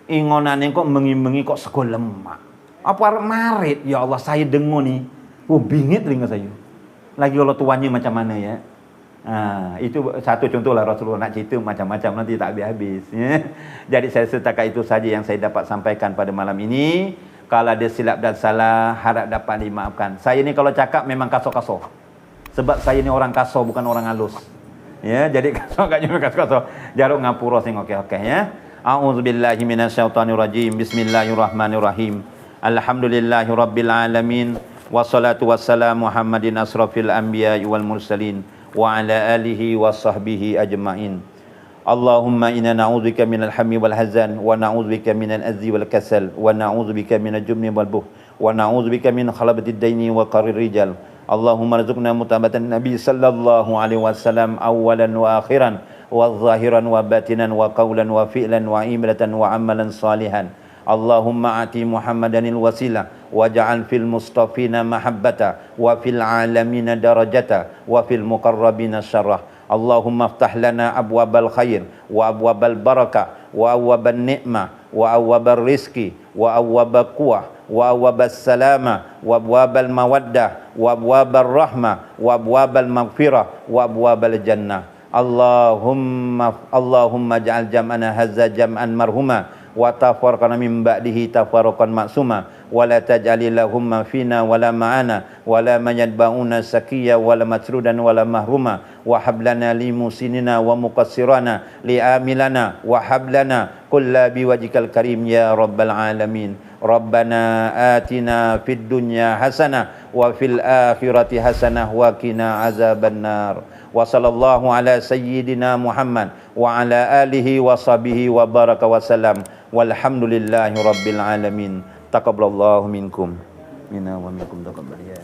Speaker 1: ingonane kok mengi-mengi kok sego lemak. Apa marit? Ya Allah, saya dengar ni. Bingit telinga saya. Lagi kalau tuannya macam mana ya? Itu satu contoh lah. Rasulullah nak cerita macam-macam nanti tak habis-habis ya. Jadi saya setakat itu saja yang saya dapat sampaikan pada malam ini. Kalau ada silap dan salah, harap dapat dimaafkan. Saya ni kalau cakap memang kasar-kasar. Sebab saya ni orang kasar, bukan orang halus. Ya, jadi kasar kat nyuruh kasar-kasar. Jaruk ngapura sing okey-okey ya. A'udzubillahi minasyaitonirrajim. Bismillahirrahmanirrahim. Alhamdulillahirabbil alamin. Wassalatu wassalamu Muhammadin asrafil anbiya wal mursalin wa ala alihi wa sahbihi ajma'in. Allahumma inna na'udzubika minal hammi wal hazan wa na'udzubika minal azzi wal kasal wa na'udzubika minal jubni wal buh wa na'udzubika min khalabatid daini wa qarir rijal. Allahumma rizqna mutabatan nabi sallallahu alaihi wasallam awalan wa akhiran wa zahiran wa batinan wa qawlan wa fi'lan wa imratan wa amalan salihan. Allahumma ati Muhammadanil wasilah waj'al fil mustafina mahabbata wa fil alamina darajata wa fil muqarrabina syarrah. Allahumma aftah lana abwabal khair wa abwabal barakah wa abwabal ni'mah wa abwabal rizki wa abwabal quwah wa abwabal salama wa abwabal mawaddah wa abwabal rahmah wa abwabal maghfirah wa abwabal jannah. Allahumma ja'al jam'ana hadza jam'an marhuma wa tafarraqna min ba'dihi tafarruqan maksuma wa la taj'alillahumma fina wa la ma'ana wa la majadba'una sakiyya wa la matrudan wa la mahruma wa hablana li musinina wa muqassirana li amilana wa hablana kulla biwajhikal karim ya rabbal alamin. Rabbana atina fid dunya hasanah wa fil akhirati hasanah wa qina azabannar. Wa sallallahu ala sayyidina Muhammad wa ala alihi wa sahbihi wa baraka wa salam. Walhamdulillahi rabbil alamin. Taqabbalallahu minkum minna wa minkum taqabbal ya.